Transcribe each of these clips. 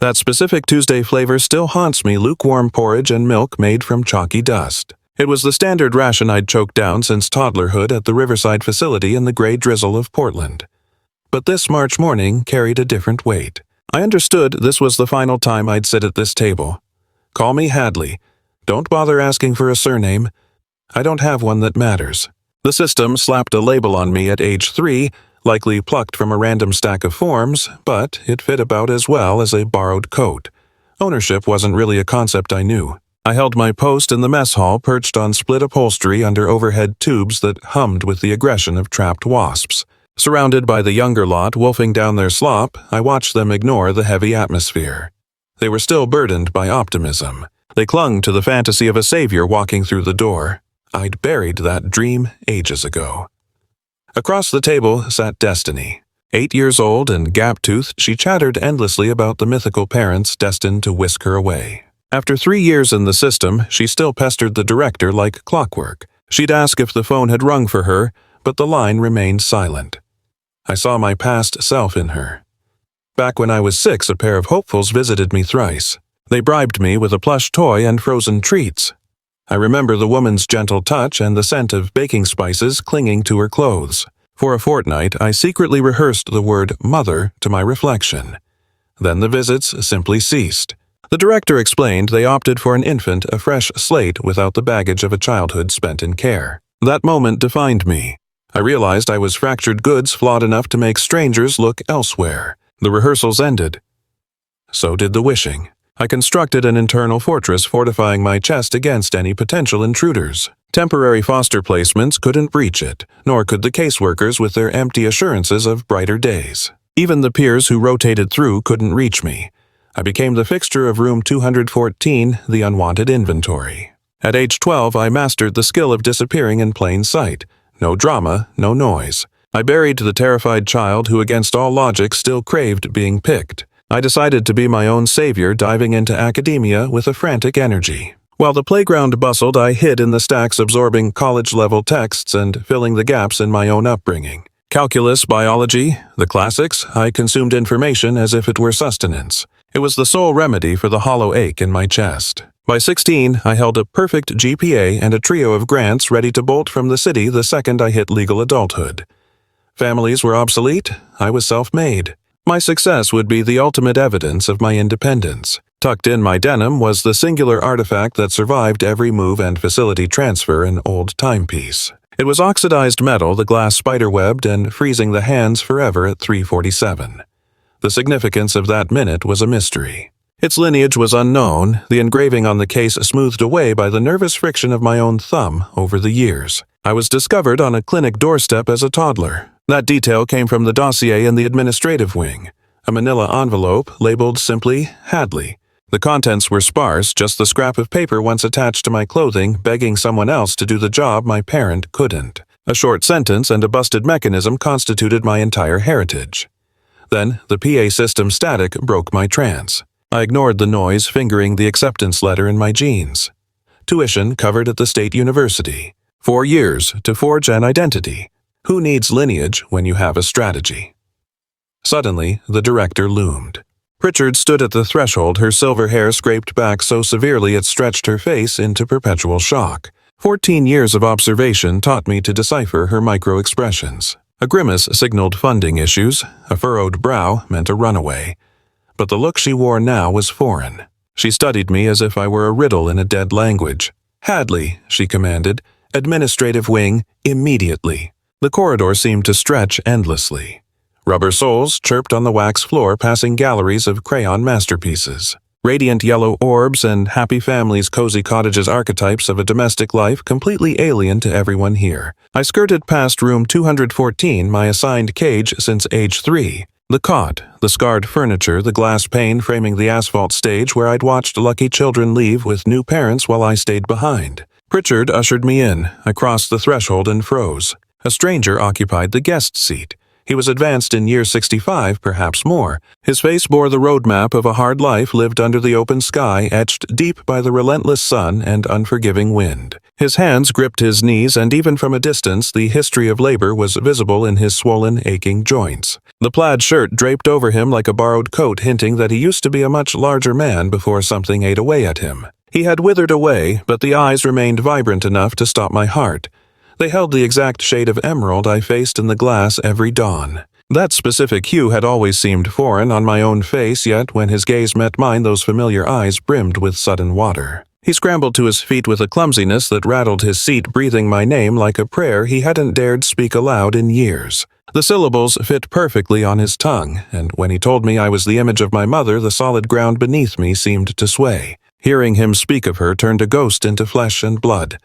That specific Tuesday flavor still haunts me: lukewarm porridge and milk made from chalky dust. It was the standard ration I'd choked down since toddlerhood at the Riverside facility in the gray drizzle of Portland. But this March morning carried a different weight. I understood this was the final time I'd sit at this table. Call me Hadley. Don't bother asking for a surname. I don't have one that matters. The system slapped a label on me at age 3, likely plucked from a random stack of forms, but it fit about as well as a borrowed coat. Ownership wasn't really a concept I knew. I held my post in the mess hall, perched on split upholstery under overhead tubes that hummed with the aggression of trapped wasps. Surrounded by the younger lot wolfing down their slop, I watched them ignore the heavy atmosphere. They were still burdened by optimism. They clung to the fantasy of a savior walking through the door. I'd buried that dream ages ago. Across the table sat Destiny. 8 years old and gap-toothed, she chattered endlessly about the mythical parents destined to whisk her away. After 3 years in the system, she still pestered the director like clockwork. She'd ask if the phone had rung for her, but the line remained silent. I saw my past self in her. Back when I was 6, a pair of hopefuls visited me thrice. They bribed me with a plush toy and frozen treats. I remember the woman's gentle touch and the scent of baking spices clinging to her clothes. For a fortnight, I secretly rehearsed the word mother to my reflection. Then the visits simply ceased. The director explained they opted for an infant, a fresh slate without the baggage of a childhood spent in care. That moment defined me. I realized I was fractured goods, flawed enough to make strangers look elsewhere. The rehearsals ended. So did the wishing. I constructed an internal fortress, fortifying my chest against any potential intruders. Temporary foster placements couldn't breach it, nor could the caseworkers with their empty assurances of brighter days. Even the peers who rotated through couldn't reach me. I became the fixture of room 214, the unwanted inventory. At age 12, I mastered the skill of disappearing in plain sight. No drama, no noise. I buried the terrified child who, against all logic, still craved being picked. I decided to be my own savior, diving into academia with a frantic energy. While the playground bustled, I hid in the stacks, absorbing college-level texts and filling the gaps in my own upbringing. Calculus, biology, the classics, I consumed information as if it were sustenance. It was the sole remedy for the hollow ache in my chest. By 16, I held a perfect GPA and a trio of grants ready to bolt from the city the second I hit legal adulthood. Families were obsolete. I was self-made. My success would be the ultimate evidence of my independence. Tucked in my denim was the singular artifact that survived every move and facility transfer, an old timepiece. It was oxidized metal, the glass spiderwebbed and freezing the hands forever at 3:47. The significance of that minute was a mystery. Its lineage was unknown, the engraving on the case smoothed away by the nervous friction of my own thumb over the years. I was discovered on a clinic doorstep as a toddler. That detail came from the dossier in the administrative wing, a manila envelope labeled simply Hadley. The contents were sparse, just the scrap of paper once attached to my clothing, begging someone else to do the job my parent couldn't. A short sentence and a busted mechanism constituted my entire heritage. Then, the PA system static broke my trance. I ignored the noise, fingering the acceptance letter in my jeans. Tuition covered at the state university. 4 years to forge an identity. Who needs lineage when you have a strategy? Suddenly, the director loomed. Pritchard stood at the threshold, her silver hair scraped back so severely it stretched her face into perpetual shock. 14 years of observation taught me to decipher her micro-expressions. A grimace signaled funding issues, a furrowed brow meant a runaway. But the look she wore now was foreign. She studied me as if I were a riddle in a dead language. "Hadley," she commanded, "administrative wing, immediately." The corridor seemed to stretch endlessly. Rubber soles chirped on the wax floor, passing galleries of crayon masterpieces. Radiant yellow orbs and happy families, cozy cottages, archetypes of a domestic life completely alien to everyone here. I skirted past room 214, my assigned cage since age 3. The cot, the scarred furniture, the glass pane framing the asphalt stage where I'd watched lucky children leave with new parents while I stayed behind. Pritchard ushered me in. I crossed the threshold and froze. A stranger occupied the guest seat. He was advanced in year 65, perhaps more. His face bore the roadmap of a hard life lived under the open sky, etched deep by the relentless sun and unforgiving wind. His hands gripped his knees, and even from a distance the history of labor was visible in his swollen, aching joints. The plaid shirt draped over him like a borrowed coat, hinting that he used to be a much larger man before something ate away at him. He had withered away, but the eyes remained vibrant enough to stop my heart. They held the exact shade of emerald I faced in the glass every dawn. That specific hue had always seemed foreign on my own face, yet when his gaze met mine, those familiar eyes brimmed with sudden water. He scrambled to his feet with a clumsiness that rattled his seat, breathing my name like a prayer he hadn't dared speak aloud in years. The syllables fit perfectly on his tongue, and when he told me I was the image of my mother, the solid ground beneath me seemed to sway. Hearing him speak of her turned a ghost into flesh and blood.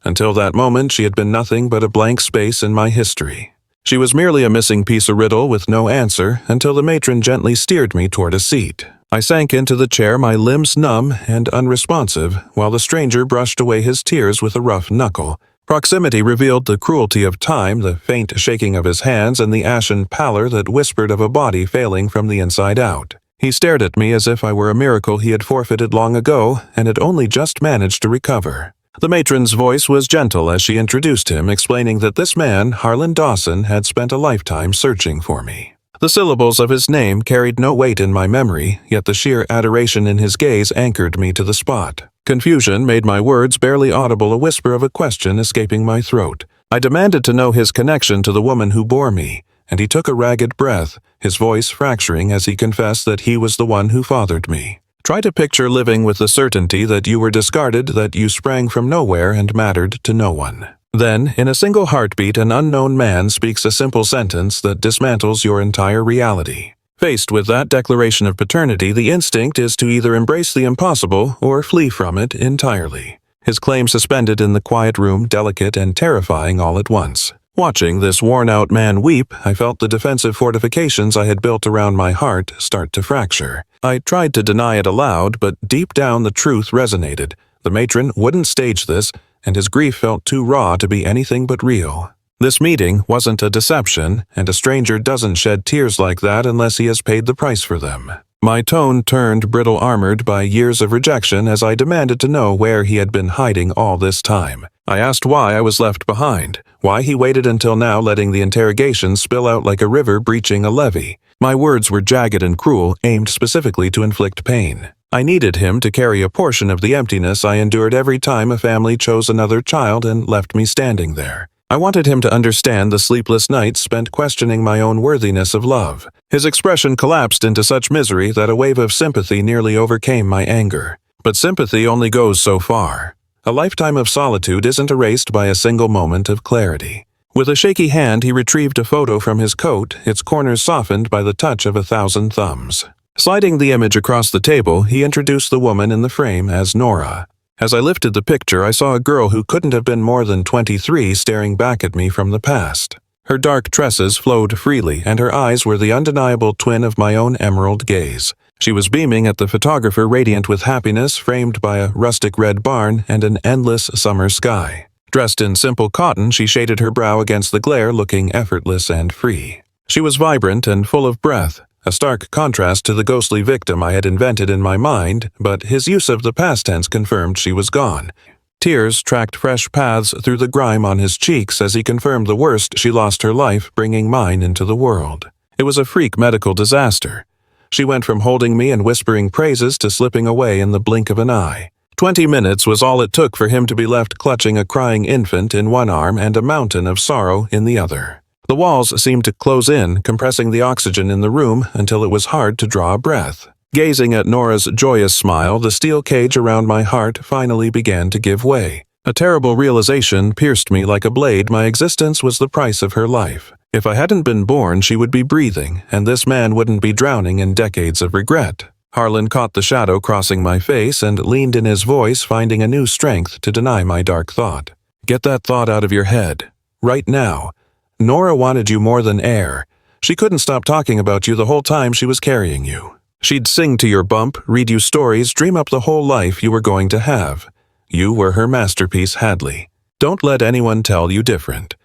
Until that moment, she had been nothing but a blank space in my history. She was merely a missing piece of riddle with no answer, until the matron gently steered me toward a seat. I sank into the chair, my limbs numb and unresponsive, while the stranger brushed away his tears with a rough knuckle. Proximity revealed the cruelty of time, the faint shaking of his hands, and the ashen pallor that whispered of a body failing from the inside out. He stared at me as if I were a miracle he had forfeited long ago and had only just managed to recover. The matron's voice was gentle as she introduced him, explaining that this man, Harlan Dawson, had spent a lifetime searching for me. The syllables of his name carried no weight in my memory, yet the sheer adoration in his gaze anchored me to the spot. Confusion made my words barely audible, a whisper of a question escaping my throat. I demanded to know his connection to the woman who bore me, and he took a ragged breath, his voice fracturing as he confessed that he was the one who fathered me. Try to picture living with the certainty that you were discarded, that you sprang from nowhere and mattered to no one. Then, in a single heartbeat, an unknown man speaks a simple sentence that dismantles your entire reality. Faced with that declaration of paternity, the instinct is to either embrace the impossible or flee from it entirely. His claim suspended in the quiet room, delicate and terrifying all at once. Watching this worn-out man weep, I felt the defensive fortifications I had built around my heart start to fracture. I tried to deny it aloud, but deep down the truth resonated. The matron wouldn't stage this, and his grief felt too raw to be anything but real. This meeting wasn't a deception, and a stranger doesn't shed tears like that unless he has paid the price for them. My tone turned brittle-armored by years of rejection as I demanded to know where he had been hiding all this time. I asked why I was left behind, why he waited until now, letting the interrogation spill out like a river breaching a levee. My words were jagged and cruel, aimed specifically to inflict pain. I needed him to carry a portion of the emptiness I endured every time a family chose another child and left me standing there. I wanted him to understand the sleepless nights spent questioning my own worthiness of love. His expression collapsed into such misery that a wave of sympathy nearly overcame my anger. But sympathy only goes so far. A lifetime of solitude isn't erased by a single moment of clarity. With a shaky hand, he retrieved a photo from his coat, its corners softened by the touch of 1,000 thumbs. Sliding the image across the table, he introduced the woman in the frame as Nora. As I lifted the picture, I saw a girl who couldn't have been more than 23 staring back at me from the past. Her dark tresses flowed freely, and her eyes were the undeniable twin of my own emerald gaze. She was beaming at the photographer, radiant with happiness, framed by a rustic red barn and an endless summer sky. Dressed in simple cotton, she shaded her brow against the glare, looking effortless and free. She was vibrant and full of breath, a stark contrast to the ghostly victim I had invented in my mind, but his use of the past tense confirmed she was gone. Tears tracked fresh paths through the grime on his cheeks as he confirmed the worst: she lost her life, bringing mine into the world. It was a freak medical disaster. She went from holding me and whispering praises to slipping away in the blink of an eye. 20 minutes was all it took for him to be left clutching a crying infant in one arm and a mountain of sorrow in the other. The walls seemed to close in, compressing the oxygen in the room until it was hard to draw a breath. Gazing at Nora's joyous smile, the steel cage around my heart finally began to give way. A terrible realization pierced me like a blade. My existence was the price of her life. If I hadn't been born, she would be breathing, and this man wouldn't be drowning in decades of regret. Harlan caught the shadow crossing my face and leaned in his voice, finding a new strength to deny my dark thought. Get that thought out of your head. Right now. Nora wanted you more than air. She couldn't stop talking about you the whole time she was carrying you. She'd sing to your bump, read you stories, dream up the whole life you were going to have. You were her masterpiece, Hadley. Don't let anyone tell you different.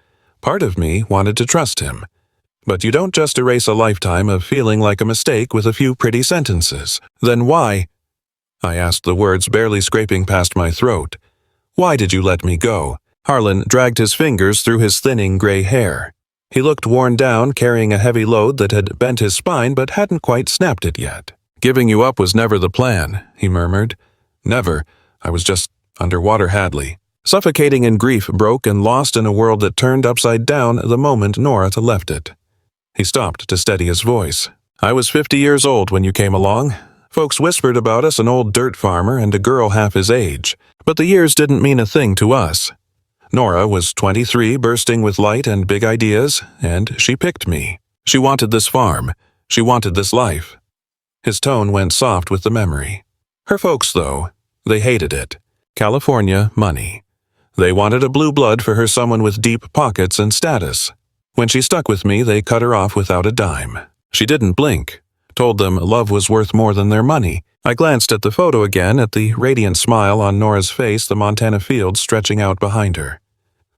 Part of me wanted to trust him. But you don't just erase a lifetime of feeling like a mistake with a few pretty sentences. Then why? I asked, the words barely scraping past my throat. Why did you let me go? Harlan dragged his fingers through his thinning gray hair. He looked worn down, carrying a heavy load that had bent his spine but hadn't quite snapped it yet. Giving you up was never the plan, he murmured. Never. I was just underwater Hadley. Suffocating in grief, broke and lost in a world that turned upside down the moment Nora left it. He stopped to steady his voice. I was 50 years old when you came along. Folks whispered about us, an old dirt farmer and a girl half his age. But the years didn't mean a thing to us. Nora was 23, bursting with light and big ideas, and she picked me. She wanted this farm. She wanted this life. His tone went soft with the memory. Her folks, though, they hated it. California, money. They wanted a blue blood for her, someone with deep pockets and status. When she stuck with me, they cut her off without a dime. She didn't blink. Told them love was worth more than their money. I glanced at the photo again, at the radiant smile on Nora's face, the Montana fields stretching out behind her.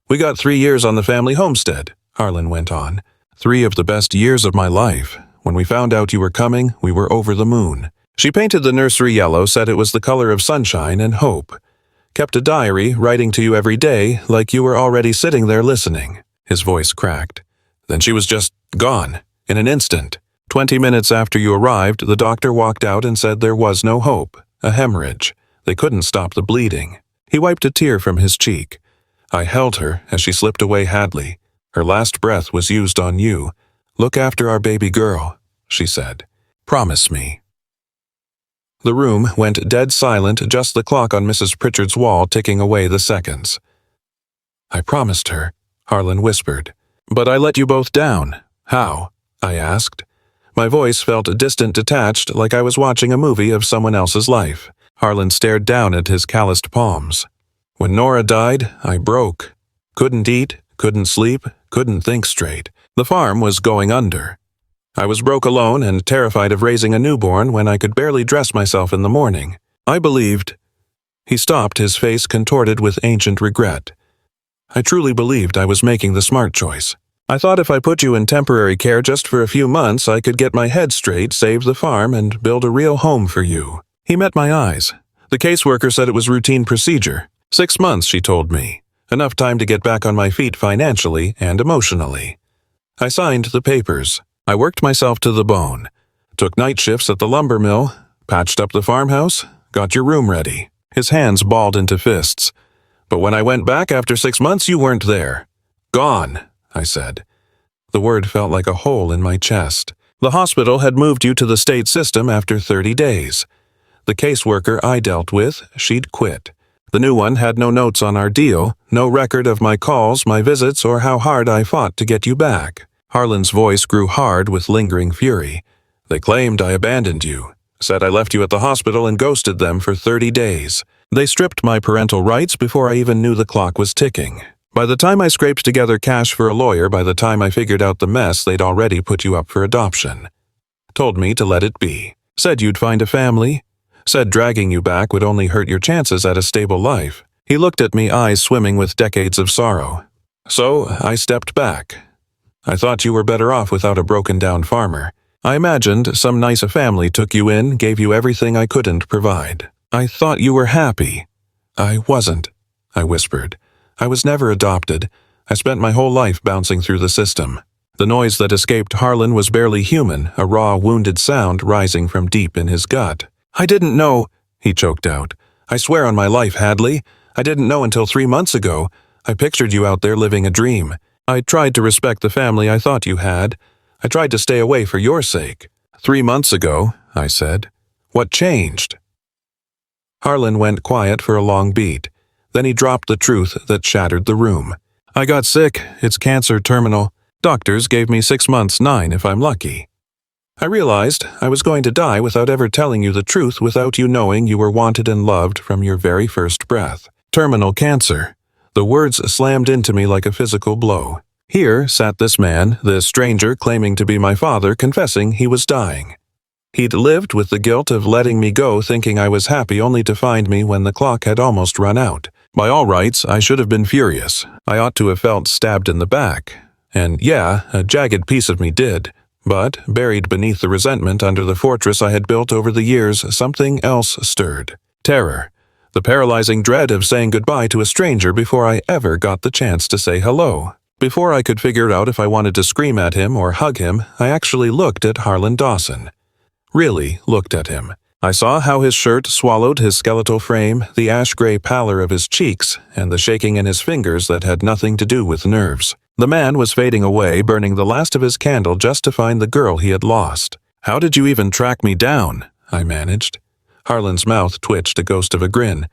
We got 3 years on the family homestead, Harlan went on. 3 of the best years of my life. When we found out you were coming, we were over the moon. She painted the nursery yellow, said it was the color of sunshine and hope. Kept a diary, writing to you every day, like you were already sitting there listening. His voice cracked. Then she was just gone, in an instant. 20 minutes after you arrived, the doctor walked out and said there was no hope, a hemorrhage. They couldn't stop the bleeding. He wiped a tear from his cheek. I held her as she slipped away Hadley. Her last breath was used on you. Look after our baby girl, she said. Promise me. The room went dead silent, just the clock on Mrs. Pritchard's wall ticking away the seconds. I promised her, Harlan whispered. But I let you both down. How? I asked. My voice felt distant, detached, like I was watching a movie of someone else's life. Harlan stared down at his calloused palms. When Nora died, I broke. Couldn't eat, couldn't sleep, couldn't think straight. The farm was going under. I was broke alone and terrified of raising a newborn when I could barely dress myself in the morning. I believed. He stopped, his face contorted with ancient regret. I truly believed I was making the smart choice. I thought if I put you in temporary care just for a few months, I could get my head straight, save the farm, and build a real home for you. He met my eyes. The caseworker said it was routine procedure. 6 months, she told me. Enough time to get back on my feet financially and emotionally. I signed the papers. I worked myself to the bone. Took night shifts at the lumber mill, patched up the farmhouse, got your room ready. His hands balled into fists. But when I went back after 6 months, you weren't there. Gone, I said. The word felt like a hole in my chest. The hospital had moved you to the state system after 30 days. The caseworker I dealt with, she'd quit. The new one had no notes on our deal, no record of my calls, my visits, or how hard I fought to get you back. Harlan's voice grew hard with lingering fury. They claimed I abandoned you, said I left you at the hospital and ghosted them for 30 days. They stripped my parental rights before I even knew the clock was ticking. By the time I scraped together cash for a lawyer, by the time I figured out the mess, they'd already put you up for adoption. Told me to let it be. Said you'd find a family. Said dragging you back would only hurt your chances at a stable life. He looked at me, eyes swimming with decades of sorrow. So I stepped back. I thought you were better off without a broken-down farmer. I imagined some nice family took you in, gave you everything I couldn't provide. I thought you were happy. I wasn't, I whispered. I was never adopted. I spent my whole life bouncing through the system. The noise that escaped Harlan was barely human, a raw, wounded sound rising from deep in his gut. I didn't know, he choked out. I swear on my life, Hadley. I didn't know until 3 months ago. I pictured you out there living a dream. I tried to respect the family I thought you had. I tried to stay away for your sake. 3 months ago, I said. What changed? Harlan went quiet for a long beat. Then he dropped the truth that shattered the room. I got sick. It's cancer, terminal. Doctors gave me 6 months, 9 if I'm lucky. I realized I was going to die without ever telling you the truth, without you knowing you were wanted and loved from your very first breath. Terminal cancer. The words slammed into me like a physical blow. Here sat this man, this stranger claiming to be my father, confessing he was dying. He'd lived with the guilt of letting me go, thinking I was happy, only to find me when the clock had almost run out. By all rights, I should have been furious. I ought to have felt stabbed in the back. And yeah, a jagged piece of me did. But, buried beneath the resentment under the fortress I had built over the years, something else stirred. Terror. The paralyzing dread of saying goodbye to a stranger before I ever got the chance to say hello. Before I could figure out if I wanted to scream at him or hug him, I actually looked at Harlan Dawson. Really looked at him. I saw how his shirt swallowed his skeletal frame, the ash-gray pallor of his cheeks, and the shaking in his fingers that had nothing to do with nerves. The man was fading away, burning the last of his candle just to find the girl he had lost. "How did you even track me down?" I managed. Harlan's mouth twitched a ghost of a grin.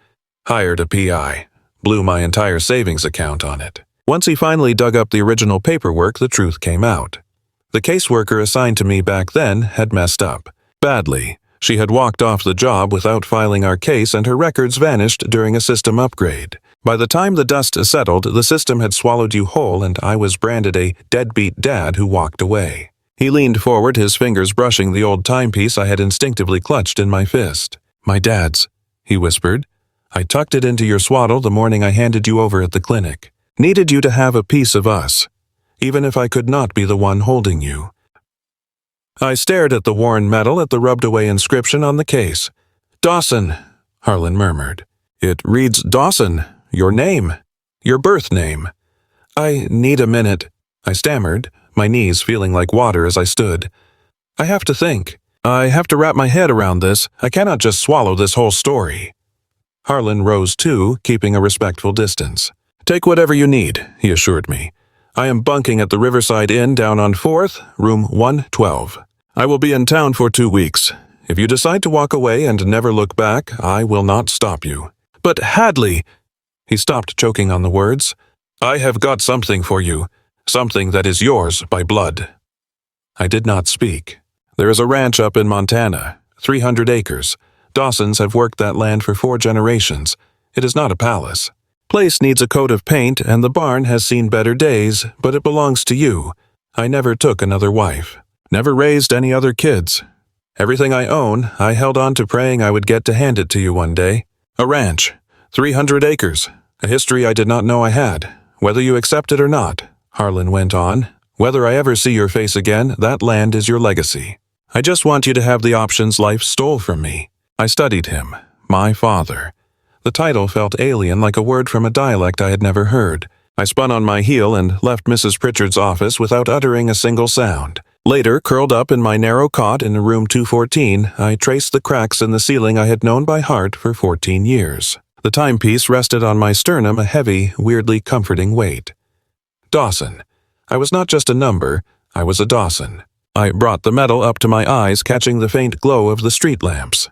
"Hired a PI. Blew my entire savings account on it." Once he finally dug up the original paperwork, the truth came out. The caseworker assigned to me back then had messed up. Badly. She had walked off the job without filing our case, and her records vanished during a system upgrade. By the time the dust settled, the system had swallowed you whole, and I was branded a deadbeat dad who walked away. He leaned forward, his fingers brushing the old timepiece I had instinctively clutched in my fist. "My dad's," he whispered. "I tucked it into your swaddle the morning I handed you over at the clinic. Needed you to have a piece of us, even if I could not be the one holding you." I stared at the worn metal, at the rubbed-away inscription on the case. "Dawson," Harlan murmured. "It reads Dawson, your name, your birth name." "I need a minute," I stammered, my knees feeling like water as I stood. "I have to think. I have to wrap my head around this. I cannot just swallow this whole story." Harlan rose too, keeping a respectful distance. "Take whatever you need," he assured me. "I am bunking at the Riverside Inn down on 4th, room 112. I will be in town for 2 weeks. If you decide to walk away and never look back, I will not stop you." "But Hadley—" He stopped, choking on the words. "I have got something for you. Something that is yours by blood." I did not speak. There is a ranch up in Montana, 300 acres. Dawsons have worked that land for 4 generations. It is not a palace. Place needs a coat of paint, and the barn has seen better days, but it belongs to you. I never took another wife. Never raised any other kids. Everything I own, I held on to praying I would get to hand it to you one day. A ranch, 300 acres, a history I did not know I had. Whether you accept it or not," Harlan went on, "whether I ever see your face again, that land is your legacy. I just want you to have the options life stole from me." I studied him, my father. The title felt alien, like a word from a dialect I had never heard. I spun on my heel and left Mrs. Pritchard's office without uttering a single sound. Later, curled up in my narrow cot in room 214, I traced the cracks in the ceiling I had known by heart for 14 years. The timepiece rested on my sternum, a heavy, weirdly comforting weight. Dawson. I was not just a number, I was a Dawson. I brought the metal up to my eyes, catching the faint glow of the street lamps.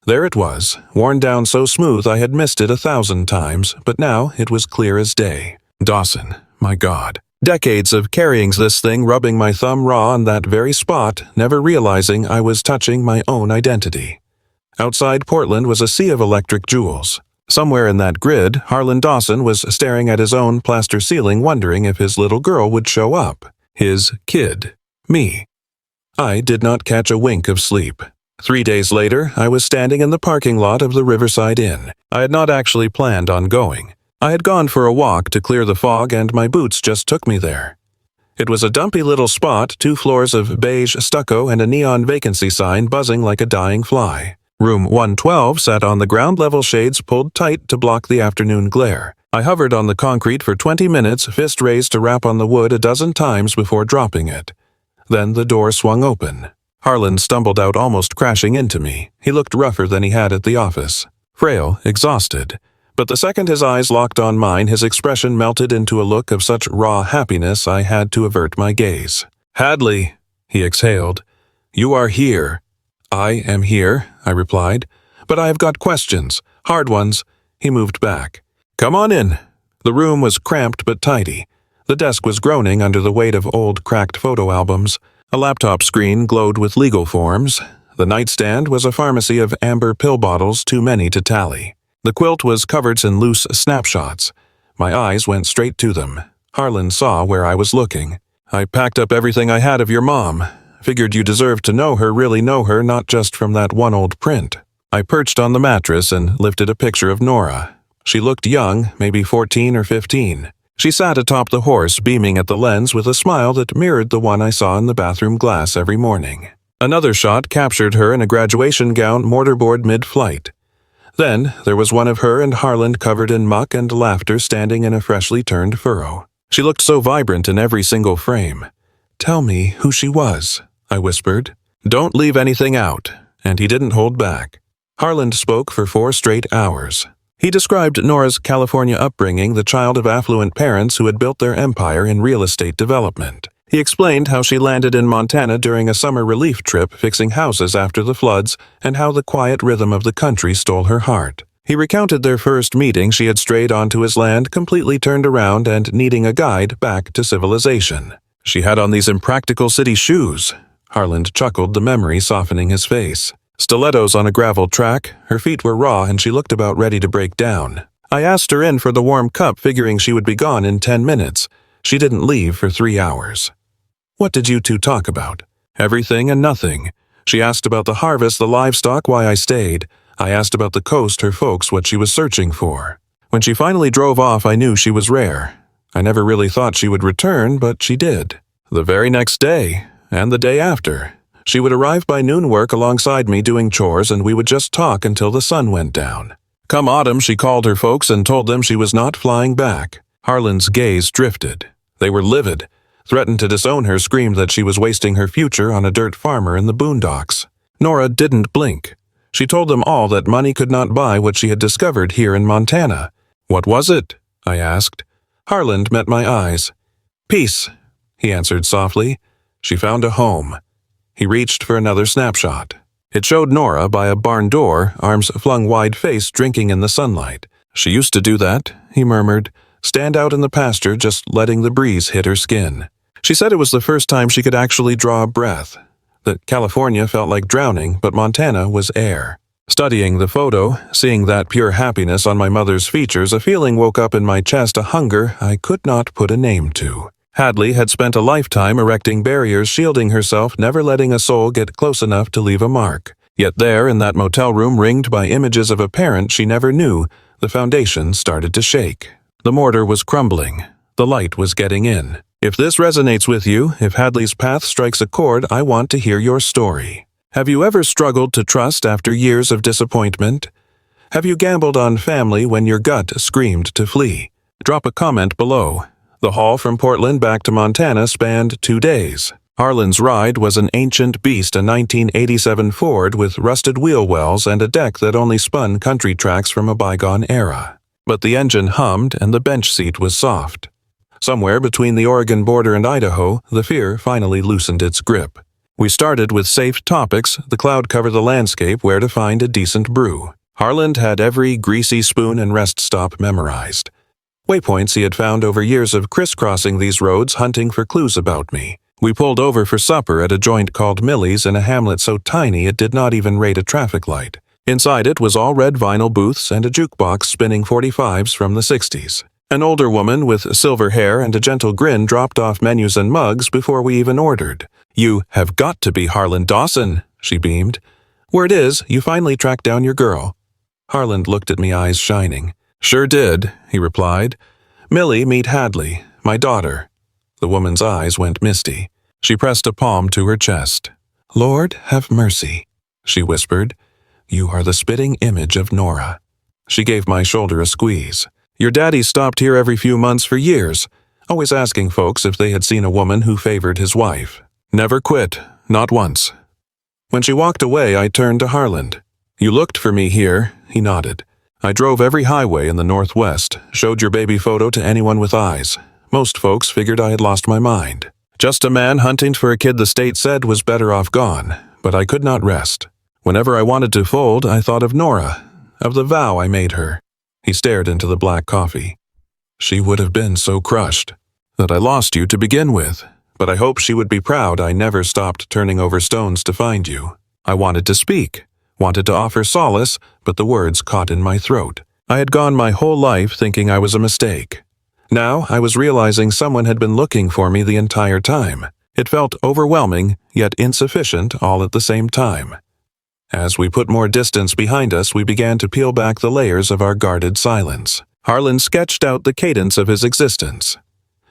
There it was, worn down so smooth I had missed it 1,000 times, but now it was clear as day. Dawson, my God. Decades of carrying this thing, rubbing my thumb raw on that very spot, never realizing I was touching my own identity. Outside Portland was a sea of electric jewels. Somewhere in that grid, Harlan Dawson was staring at his own plaster ceiling, wondering if his little girl would show up. His kid. Me. I did not catch a wink of sleep. 3 days later, I was standing in the parking lot of the Riverside Inn. I had not actually planned on going. I had gone for a walk to clear the fog, and my boots just took me there. It was a dumpy little spot, 2 floors of beige stucco and a neon vacancy sign buzzing like a dying fly. Room 112 sat on the ground-level shades pulled tight to block the afternoon glare. I hovered on the concrete for 20 minutes, fist raised to rap on the wood a dozen times before dropping it. Then the door swung open. Harlan stumbled out, almost crashing into me. He looked rougher than he had at the office. Frail, exhausted. But the second his eyes locked on mine, his expression melted into a look of such raw happiness I had to avert my gaze. "Hadley," he exhaled, "you are here." "I am here," I replied, "but I have got questions, hard ones." He moved back. "Come on in." The room was cramped but tidy. The desk was groaning under the weight of old, cracked photo albums. A laptop screen glowed with legal forms. The nightstand was a pharmacy of amber pill bottles, too many to tally. The quilt was covered in loose snapshots. My eyes went straight to them. Harlan saw where I was looking. "I packed up everything I had of your mom. Figured you deserved to know her, really know her, not just from that one old print." I perched on the mattress and lifted a picture of Nora. She looked young, maybe 14 or 15. She sat atop the horse, beaming at the lens with a smile that mirrored the one I saw in the bathroom glass every morning. Another shot captured her in a graduation gown mortarboard mid-flight. Then, there was one of her and Harland covered in muck and laughter standing in a freshly turned furrow. She looked so vibrant in every single frame. "Tell me who she was," I whispered. "Don't leave anything out," and he didn't hold back. Harland spoke for 4 straight hours. He described Nora's California upbringing, the child of affluent parents who had built their empire in real estate development. He explained how she landed in Montana during a summer relief trip fixing houses after the floods and how the quiet rhythm of the country stole her heart. He recounted their first meeting. She had strayed onto his land, completely turned around and needing a guide back to civilization. She had on these impractical city shoes. Harland chuckled, the memory softening his face. Stilettos on a gravel track, her feet were raw and she looked about ready to break down. I asked her in for the warm cup, figuring she would be gone in 10 minutes. She didn't leave for 3 hours. "What did you two talk about?" "Everything and nothing." She asked about the harvest, the livestock, why I stayed. I asked about the coast, her folks, what she was searching for. When she finally drove off, I knew she was rare. I never really thought she would return, but she did. The very next day, and the day after. She would arrive by noon, work alongside me doing chores, and we would just talk until the sun went down. Come autumn, she called her folks and told them she was not flying back. Harland's gaze drifted. They were livid. Threatened to disown her, screamed that she was wasting her future on a dirt farmer in the boondocks. Nora didn't blink. She told them all that money could not buy what she had discovered here in Montana. "What was it?" I asked. Harland met my eyes. "Peace," he answered softly. "She found a home." He reached for another snapshot. It showed Nora by a barn door, arms flung wide, face drinking in the sunlight. "She used to do that," he murmured. "Stand out in the pasture, just letting the breeze hit her skin." She said it was the first time she could actually draw a breath. That California felt like drowning, but Montana was air. Studying the photo, seeing that pure happiness on my mother's features, a feeling woke up in my chest, a hunger I could not put a name to. Hadley had spent a lifetime erecting barriers, shielding herself, never letting a soul get close enough to leave a mark. Yet there, in that motel room ringed by images of a parent she never knew, the foundation started to shake. The mortar was crumbling. The light was getting in. If this resonates with you, if Hadley's path strikes a chord, I want to hear your story. Have you ever struggled to trust after years of disappointment? Have you gambled on family when your gut screamed to flee? Drop a comment below. The haul from Portland back to Montana spanned 2 days. Harland's ride was an ancient beast, a 1987 Ford with rusted wheel wells and a deck that only spun country tracks from a bygone era. But the engine hummed and the bench seat was soft. Somewhere between the Oregon border and Idaho, the fear finally loosened its grip. We started with safe topics, the cloud cover the landscape, where to find a decent brew. Harland had every greasy spoon and rest stop memorized. Waypoints he had found over years of crisscrossing these roads, hunting for clues about me. We pulled over for supper at a joint called Millie's in a hamlet so tiny it did not even rate a traffic light. Inside it was all red vinyl booths and a jukebox spinning 45s from the 60s. An older woman with silver hair and a gentle grin dropped off menus and mugs before we even ordered. "You have got to be Harland Dawson," she beamed. "Word is, you finally tracked down your girl." Harland looked at me, eyes shining. "Sure did," he replied. "Millie, meet Hadley, my daughter." The woman's eyes went misty. She pressed a palm to her chest. "Lord, have mercy," she whispered. "You are the spitting image of Nora." She gave my shoulder a squeeze. "Your daddy stopped here every few months for years, always asking folks if they had seen a woman who favored his wife. Never quit, not once." When she walked away, I turned to Harland. "You looked for me here," he nodded. "I drove every highway in the Northwest, showed your baby photo to anyone with eyes. Most folks figured I had lost my mind. Just a man hunting for a kid the state said was better off gone, but I could not rest. Whenever I wanted to fold, I thought of Nora, of the vow I made her." He stared into the black coffee. "She would have been so crushed that I lost you to begin with, but I hope she would be proud I never stopped turning over stones to find you. I wanted to speak, wanted to offer solace, but the words caught in my throat. I had gone my whole life thinking I was a mistake. Now I was realizing someone had been looking for me the entire time. It felt overwhelming, yet insufficient all at the same time. As we put more distance behind us, we began to peel back the layers of our guarded silence. Harlan sketched out the cadence of his existence.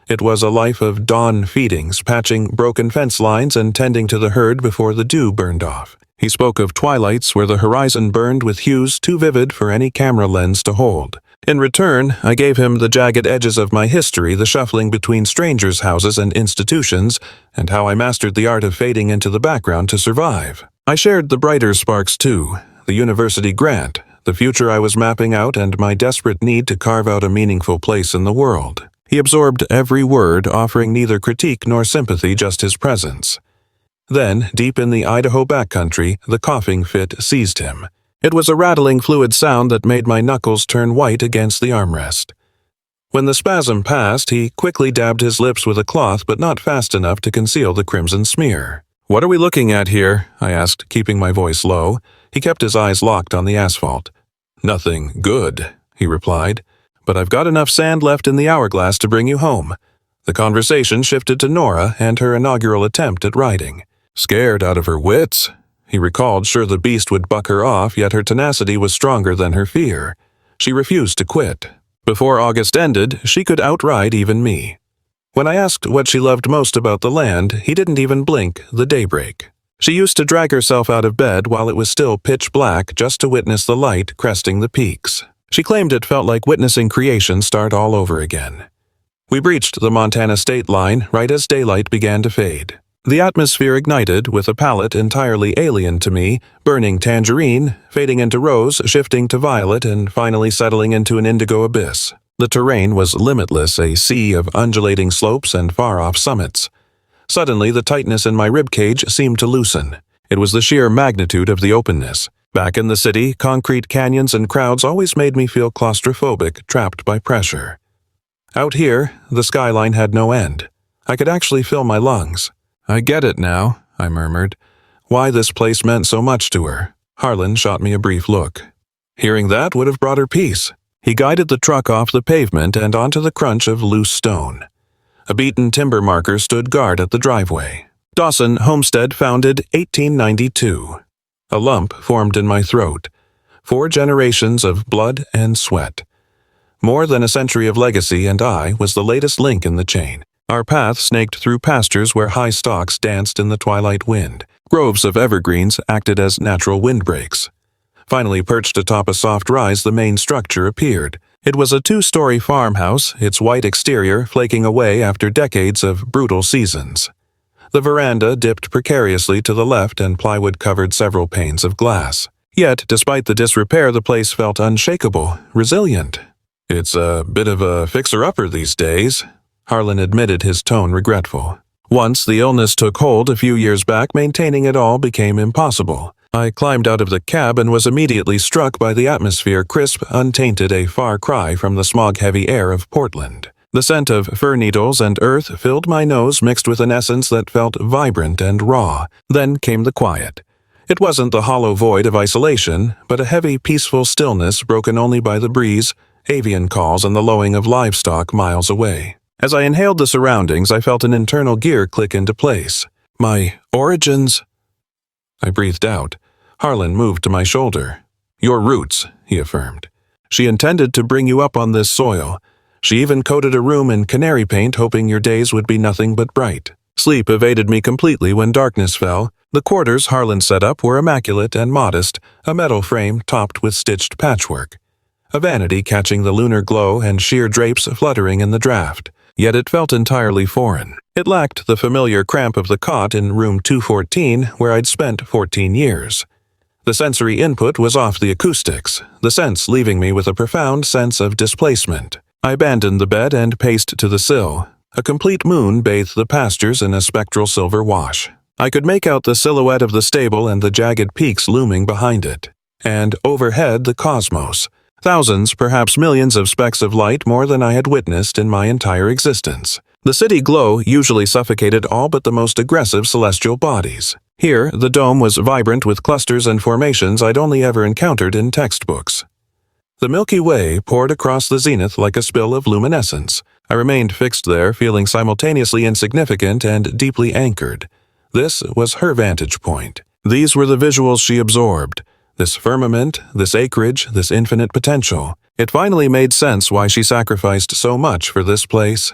It was a life of dawn feedings, patching broken fence lines and tending to the herd before the dew burned off. He spoke of twilights where the horizon burned with hues too vivid for any camera lens to hold. In return, I gave him the jagged edges of my history, the shuffling between strangers' houses and institutions, and how I mastered the art of fading into the background to survive. I shared the brighter sparks too, the university grant, the future I was mapping out, and my desperate need to carve out a meaningful place in the world. He absorbed every word, offering neither critique nor sympathy, just his presence. Then, deep in the Idaho backcountry, the coughing fit seized him. It was a rattling fluid sound that made my knuckles turn white against the armrest. When the spasm passed, he quickly dabbed his lips with a cloth, but not fast enough to conceal the crimson smear. "What are we looking at here?" I asked, keeping my voice low. He kept his eyes locked on the asphalt. "Nothing good," he replied, "but I've got enough sand left in the hourglass to bring you home." The conversation shifted to Nora and her inaugural attempt at riding. "Scared out of her wits?" He recalled, sure the beast would buck her off, yet her tenacity was stronger than her fear. She refused to quit. Before August ended, she could outride even me. When I asked what she loved most about the land, he didn't even blink: the daybreak. She used to drag herself out of bed while it was still pitch black just to witness the light cresting the peaks. She claimed it felt like witnessing creation start all over again. We breached the Montana state line right as daylight began to fade. The atmosphere ignited with a palette entirely alien to me, burning tangerine, fading into rose, shifting to violet, and finally settling into an indigo abyss. The terrain was limitless, a sea of undulating slopes and far-off summits. Suddenly, the tightness in my ribcage seemed to loosen. It was the sheer magnitude of the openness. Back in the city, concrete canyons and crowds always made me feel claustrophobic, trapped by pressure. Out here, the skyline had no end. I could actually fill my lungs. "I get it now," I murmured. Why this place meant so much to her. Harlan shot me a brief look. Hearing that would have brought her peace. He guided the truck off the pavement and onto the crunch of loose stone. A beaten timber marker stood guard at the driveway. Dawson Homestead, founded 1892. A lump formed in my throat. 4 generations of blood and sweat. More than a century of legacy, and I was the latest link in the chain. Our path snaked through pastures where high stalks danced in the twilight wind. Groves of evergreens acted as natural windbreaks. Finally, perched atop a soft rise, the main structure appeared. It was a 2-story farmhouse, its white exterior flaking away after decades of brutal seasons. The veranda dipped precariously to the left, and plywood covered several panes of glass. Yet, despite the disrepair, the place felt unshakable, resilient. "It's a bit of a fixer-upper these days," Harlan admitted, his tone regretful. Once the illness took hold a few years back, maintaining it all became impossible. I climbed out of the cab and was immediately struck by the atmosphere, crisp, untainted, a far cry from the smog-heavy air of Portland. The scent of fir needles and earth filled my nose, mixed with an essence that felt vibrant and raw. Then came the quiet. It wasn't the hollow void of isolation, but a heavy, peaceful stillness broken only by the breeze, avian calls, and the lowing of livestock miles away. As I inhaled the surroundings, I felt an internal gear click into place. My origins? I breathed out. Harlan moved to my shoulder. "Your roots," he affirmed. "She intended to bring you up on this soil. She even coated a room in canary paint, hoping your days would be nothing but bright." Sleep evaded me completely when darkness fell. The quarters Harlan set up were immaculate and modest, a metal frame topped with stitched patchwork. A vanity catching the lunar glow and sheer drapes fluttering in the draft. Yet it felt entirely foreign. It lacked the familiar cramp of the cot in room 214, where I'd spent 14 years. The sensory input was off the acoustics, the scents leaving me with a profound sense of displacement. I abandoned the bed and paced to the sill. A complete moon bathed the pastures in a spectral silver wash. I could make out the silhouette of the stable and the jagged peaks looming behind it. And overhead, the cosmos. Thousands, perhaps millions of specks of light, more than I had witnessed in my entire existence. The city glow usually suffocated all but the most aggressive celestial bodies. Here, the dome was vibrant with clusters and formations I'd only ever encountered in textbooks. The Milky Way poured across the zenith like a spill of luminescence. I remained fixed there, feeling simultaneously insignificant and deeply anchored. This was her vantage point. These were the visuals she absorbed. This firmament, this acreage, this infinite potential. It finally made sense why she sacrificed so much for this place.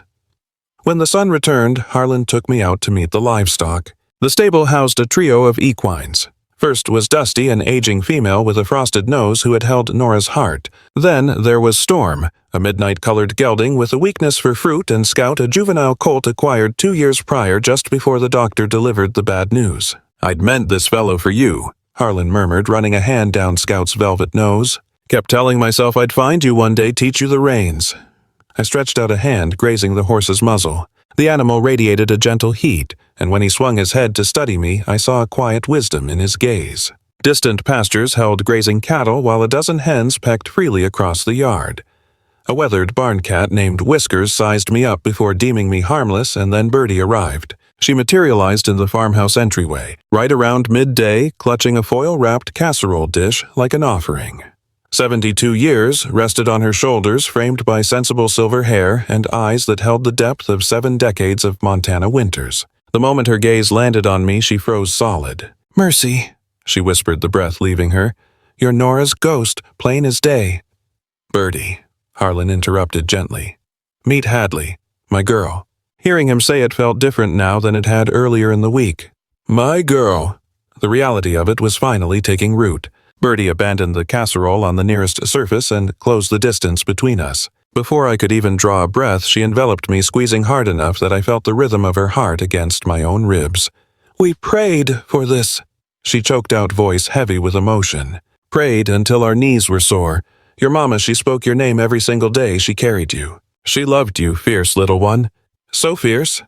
When the sun returned, Harlan took me out to meet the livestock. The stable housed a trio of equines. First was Dusty, an aging female with a frosted nose who had held Nora's heart. Then there was Storm, a midnight-colored gelding with a weakness for fruit, and Scout, a juvenile colt acquired 2 years prior just before the doctor delivered the bad news. "I'd meant this fellow for you," Harlan murmured, running a hand down Scout's velvet nose. "Kept telling myself I'd find you one day, teach you the reins." I stretched out a hand, grazing the horse's muzzle. The animal radiated a gentle heat, and when he swung his head to study me, I saw a quiet wisdom in his gaze. Distant pastures held grazing cattle, while a dozen hens pecked freely across the yard. A weathered barn cat named Whiskers sized me up before deeming me harmless, and then Birdie arrived. She materialized in the farmhouse entryway, right around midday, clutching a foil-wrapped casserole dish like an offering. 72 years rested on her shoulders, framed by sensible silver hair and eyes that held the depth of 7 decades of Montana winters. The moment her gaze landed on me, she froze solid. "Mercy," she whispered, the breath leaving her. "You're Nora's ghost, plain as day." "Birdie," Harlan interrupted gently. "Meet Hadley, my girl." Hearing him say it felt different now than it had earlier in the week. My girl. The reality of it was finally taking root. Birdie abandoned the casserole on the nearest surface and closed the distance between us. Before I could even draw a breath, she enveloped me, squeezing hard enough that I felt the rhythm of her heart against my own ribs. "We prayed for this," she choked out, voice heavy with emotion. "Prayed until our knees were sore. Your mama, she spoke your name every single day she carried you. She loved you, fierce little one. So fierce."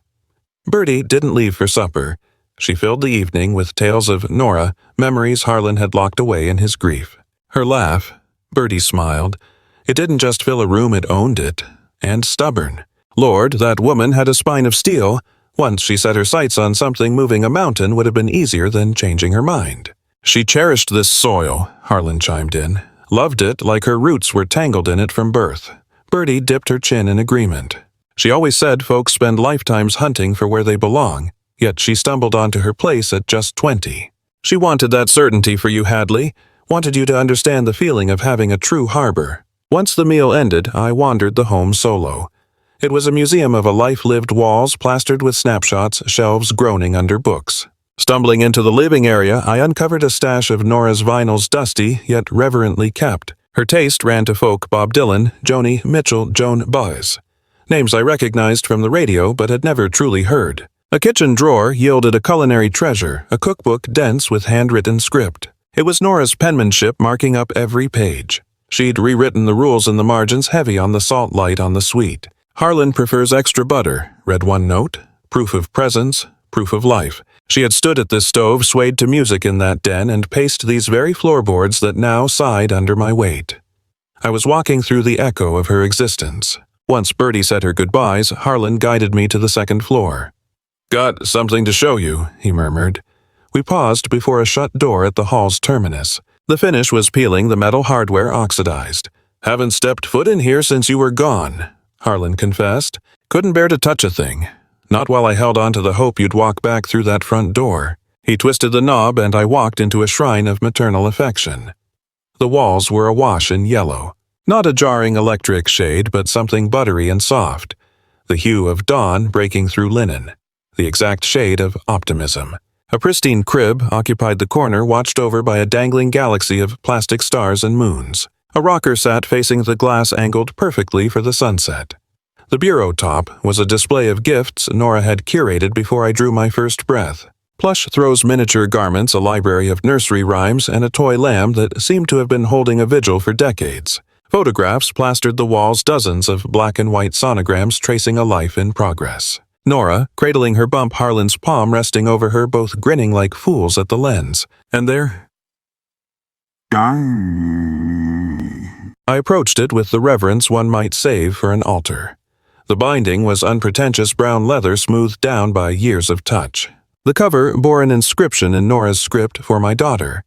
Birdie didn't leave for supper. She filled the evening with tales of Nora, memories Harlan had locked away in his grief. Her laugh, Birdie smiled. It didn't just fill a room, it owned it. And stubborn. Lord, that woman had a spine of steel. Once she set her sights on something, moving a mountain would have been easier than changing her mind. She cherished this soil, Harlan chimed in. Loved it like her roots were tangled in it from birth. Birdie dipped her chin in agreement. She always said folks spend lifetimes hunting for where they belong. Yet she stumbled onto her place at just 20. She wanted that certainty for you, Hadley. Wanted you to understand the feeling of having a true harbor. Once the meal ended, I wandered the home solo. It was a museum of a life lived, walls plastered with snapshots, shelves groaning under books. Stumbling into the living area, I uncovered a stash of Nora's vinyls, dusty yet reverently kept. Her taste ran to folk Bob Dylan, Joni Mitchell, Joan Baez. Names I recognized from the radio but had never truly heard. A kitchen drawer yielded a culinary treasure, a cookbook dense with handwritten script. It was Nora's penmanship marking up every page. She'd rewritten the rules in the margins, heavy on the salt, light on the sweet. Harlan prefers extra butter, read one note. Proof of presence, proof of life. She had stood at this stove, swayed to music in that den, and paced these very floorboards that now sighed under my weight. I was walking through the echo of her existence. Once Birdie said her goodbyes, Harlan guided me to the second floor. "Got something to show you," he murmured. We paused before a shut door at the hall's terminus. The finish was peeling, the metal hardware oxidized. "Haven't stepped foot in here since you were gone," Harlan confessed. "Couldn't bear to touch a thing. Not while I held on to the hope you'd walk back through that front door." He twisted the knob and I walked into a shrine of maternal affection. The walls were awash in yellow. Not a jarring electric shade, but something buttery and soft. The hue of dawn breaking through linen. The exact shade of optimism. A pristine crib occupied the corner, watched over by a dangling galaxy of plastic stars and moons. A rocker sat facing the glass, angled perfectly for the sunset. The bureau top was a display of gifts Nora had curated before I drew my first breath. Plush throws miniature garments, a library of nursery rhymes, and a toy lamb that seemed to have been holding a vigil for decades. Photographs plastered the walls, dozens of black and white sonograms tracing a life in progress. Nora, cradling her bump, Harlan's palm resting over her, both grinning like fools at the lens. And there... I approached it with the reverence one might save for an altar. The binding was unpretentious brown leather smoothed down by years of touch. The cover bore an inscription in Nora's script for my daughter.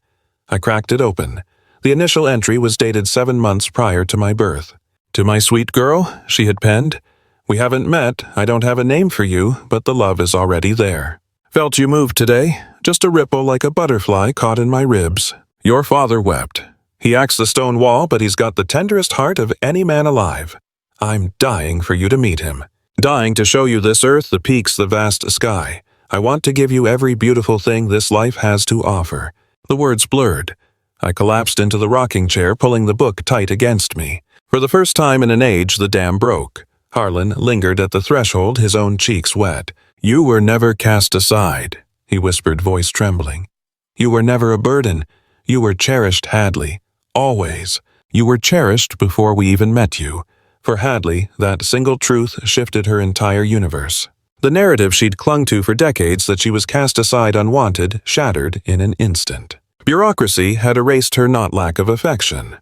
I cracked it open. The initial entry was dated 7 months prior to my birth. "To my sweet girl," she had penned. "We haven't met, I don't have a name for you, but the love is already there. Felt you moved today, just a ripple like a butterfly caught in my ribs. Your father wept. He axed the stone wall, but he's got the tenderest heart of any man alive. I'm dying for you to meet him. Dying to show you this earth, the peaks, the vast sky. I want to give you every beautiful thing this life has to offer." The words blurred. I collapsed into the rocking chair, pulling the book tight against me. For the first time in an age, the dam broke. Harlan lingered at the threshold, his own cheeks wet. "You were never cast aside," he whispered, voice trembling. "You were never a burden. You were cherished, Hadley. Always. You were cherished before we even met you." For Hadley, that single truth shifted her entire universe. The narrative she'd clung to for decades, that she was cast aside unwanted, shattered in an instant. Bureaucracy had erased her not lack of affection.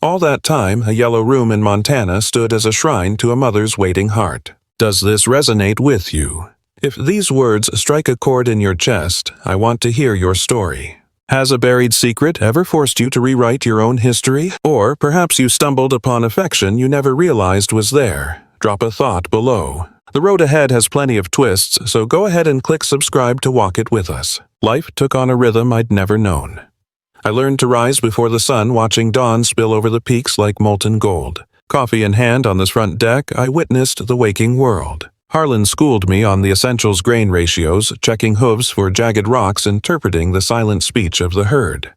All that time, a yellow room in Montana stood as a shrine to a mother's waiting heart. Does this resonate with you? If these words strike a chord in your chest, I want to hear your story. Has a buried secret ever forced you to rewrite your own history? Or perhaps you stumbled upon affection you never realized was there. Drop a thought below. The road ahead has plenty of twists, so go ahead and click subscribe to walk it with us. Life took on a rhythm I'd never known. I learned to rise before the sun, watching dawn spill over the peaks like molten gold. Coffee in hand on this front deck, I witnessed the waking world. Harlan schooled me on the essentials grain ratios, checking hooves for jagged rocks, interpreting the silent speech of the herd.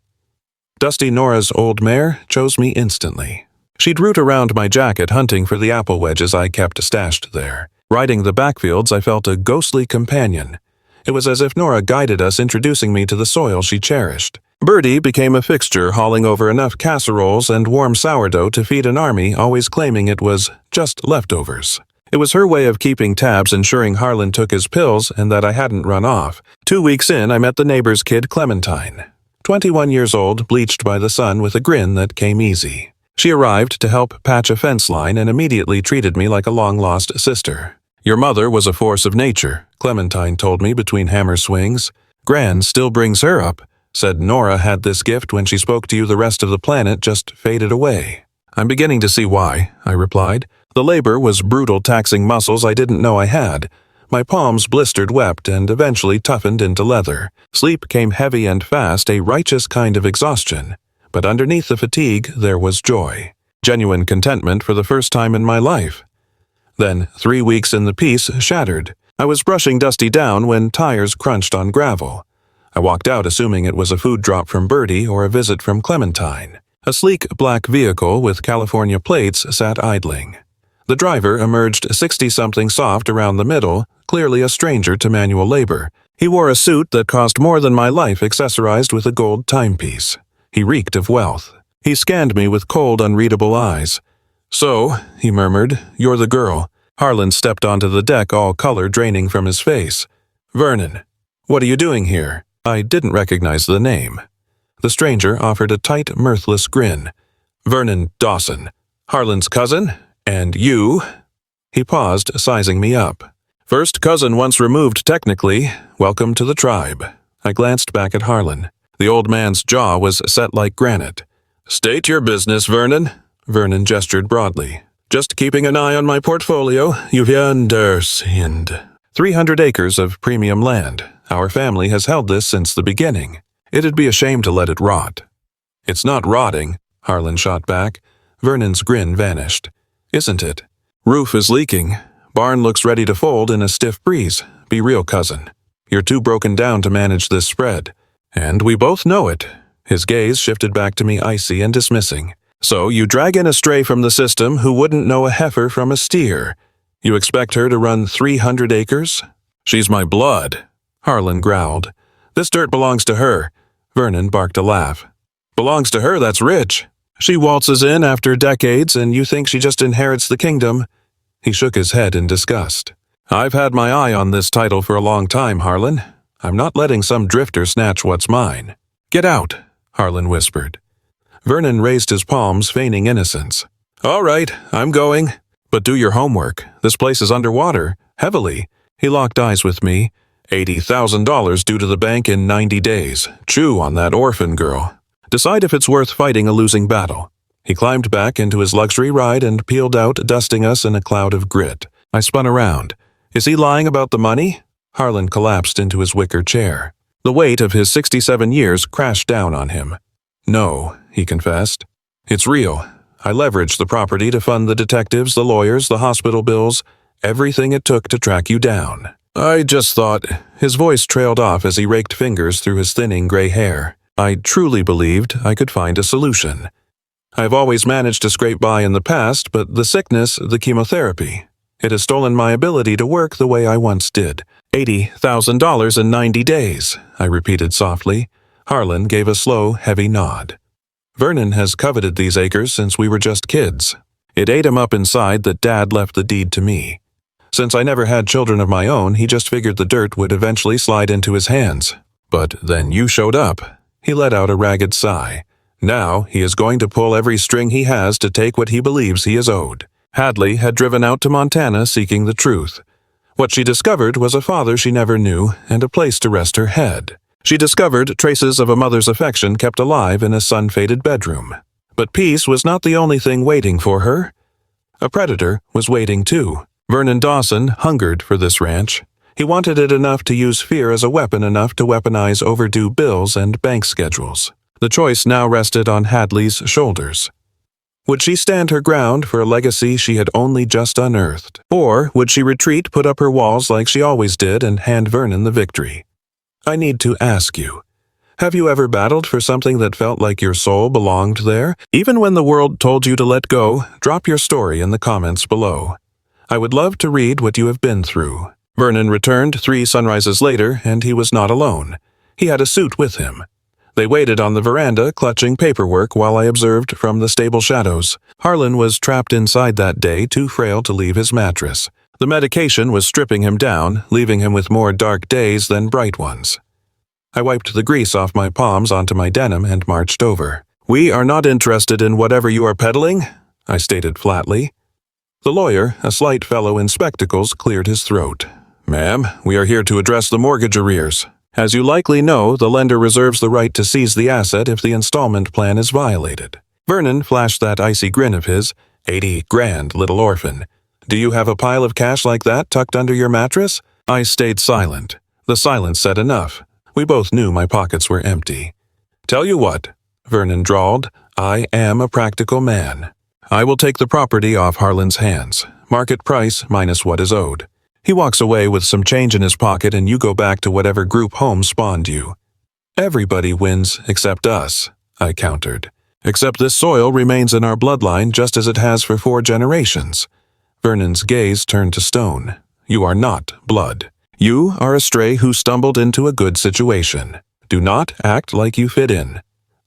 Dusty Nora's old mare chose me instantly. She'd root around my jacket, hunting for the apple wedges I kept stashed there. Riding the backfields, I felt a ghostly companion. It was as if Nora guided us, introducing me to the soil she cherished. Birdie became a fixture, hauling over enough casseroles and warm sourdough to feed an army, always claiming it was just leftovers. It was her way of keeping tabs, ensuring Harlan took his pills and that I hadn't run off. 2 weeks in, I met the neighbor's kid, Clementine. 21 years old, bleached by the sun with a grin that came easy. She arrived to help patch a fence line and immediately treated me like a long-lost sister. "Your mother was a force of nature," Clementine told me between hammer swings. "Gran still brings her up. Said Nora had this gift when she spoke to you, the rest of the planet just faded away." "I'm beginning to see why," I replied. The labor was brutal, taxing muscles I didn't know I had. My palms blistered, wept, and eventually toughened into leather. Sleep came heavy and fast, a righteous kind of exhaustion. But underneath the fatigue, there was joy. Genuine contentment for the first time in my life. Then, 3 weeks in the piece shattered. I was brushing Dusty down when tires crunched on gravel. I walked out assuming it was a food drop from Birdie or a visit from Clementine. A sleek black vehicle with California plates sat idling. The driver emerged 60-something, soft around the middle, clearly a stranger to manual labor. He wore a suit that cost more than my life, accessorized with a gold timepiece. He reeked of wealth. He scanned me with cold, unreadable eyes. "So," he murmured, "you're the girl." Harlan stepped onto the deck, all color draining from his face. "Vernon, what are you doing here?" I didn't recognize the name. The stranger offered a tight, mirthless grin. "Vernon Dawson, Harlan's cousin? And you?" He paused, sizing me up. "First cousin once removed, technically. Welcome to the tribe." I glanced back at Harlan. The old man's jaw was set like granite. "State your business, Vernon." Vernon gestured broadly. "Just keeping an eye on my portfolio. You understand. 300 acres of premium land. Our family has held this since the beginning. It'd be a shame to let it rot." "It's not rotting," Harlan shot back. Vernon's grin vanished. "Isn't it? Roof is leaking. Barn looks ready to fold in a stiff breeze. Be real, cousin. You're too broken down to manage this spread. And we both know it." His gaze shifted back to me, icy and dismissing. "So you drag in a stray from the system who wouldn't know a heifer from a steer. You expect her to run 300 acres? She's my blood," Harlan growled. "This dirt belongs to her." Vernon barked a laugh. "Belongs to her, that's rich. She waltzes in after decades and you think she just inherits the kingdom." He shook his head in disgust. "I've had my eye on this title for a long time, Harlan. I'm not letting some drifter snatch what's mine." "Get out," Harlan whispered. Vernon raised his palms, feigning innocence. "All right, I'm going. But do your homework. This place is underwater, heavily." He locked eyes with me. $80,000 due to the bank in 90 days. Chew on that Orphan girl. Decide if it's worth fighting a losing battle." He climbed back into his luxury ride and peeled out, dusting us in a cloud of grit. I spun around. "Is he lying about the money?" Harlan collapsed into his wicker chair. The weight of his 67 years crashed down on him. No, he confessed. It's real. I leveraged the property to fund the detectives, the lawyers, the hospital bills, everything it took to track you down. I just thought. His voice trailed off as he raked fingers through his thinning gray hair. I truly believed I could find a solution. I've always managed to scrape by in the past, but the sickness, the chemotherapy, it has stolen my ability to work the way I once did. $80,000 in 90 days, I repeated softly. Harlan gave a slow, heavy nod. Vernon has coveted these acres since we were just kids. It ate him up inside that Dad left the deed to me. Since I never had children of my own, he just figured the dirt would eventually slide into his hands. But then you showed up. He let out a ragged sigh. Now he is going to pull every string he has to take what he believes he is owed. Hadley had driven out to Montana seeking the truth. What she discovered was a father she never knew and a place to rest her head. She discovered traces of a mother's affection kept alive in a sun-faded bedroom. But peace was not the only thing waiting for her. A predator was waiting too. Vernon Dawson hungered for this ranch. He wanted it enough to use fear as a weapon enough to weaponize overdue bills and bank schedules. The choice now rested on Hadley's shoulders. Would she stand her ground for a legacy she had only just unearthed? Or would she retreat, put up her walls like she always did, and hand Vernon the victory? I need to ask you, have you ever battled for something that felt like your soul belonged there? Even when the world told you to let go, drop your story in the comments below. I would love to read what you have been through. Vernon returned 3 sunrises later, and he was not alone. He had a suit with him. They waited on the veranda, clutching paperwork while I observed from the stable shadows. Harlan was trapped inside that day, too frail to leave his mattress. The medication was stripping him down, leaving him with more dark days than bright ones. I wiped the grease off my palms onto my denim and marched over. "We are not interested in whatever you are peddling," I stated flatly. The lawyer, a slight fellow in spectacles, cleared his throat. "Ma'am, we are here to address the mortgage arrears. As you likely know, the lender reserves the right to seize the asset if the installment plan is violated." Vernon flashed that icy grin of his. 80 grand, little orphan. "Do you have a pile of cash like that tucked under your mattress?" I stayed silent. The silence said enough. We both knew my pockets were empty. "Tell you what," Vernon drawled, "I am a practical man. I will take the property off Harlan's hands. Market price minus what is owed. He walks away with some change in his pocket and you go back to whatever group home spawned you." "Everybody wins except us," I countered. "Except this soil remains in our bloodline just as it has for 4 generations. Vernon's gaze turned to stone. "You are not blood. You are a stray who stumbled into a good situation. Do not act like you fit in.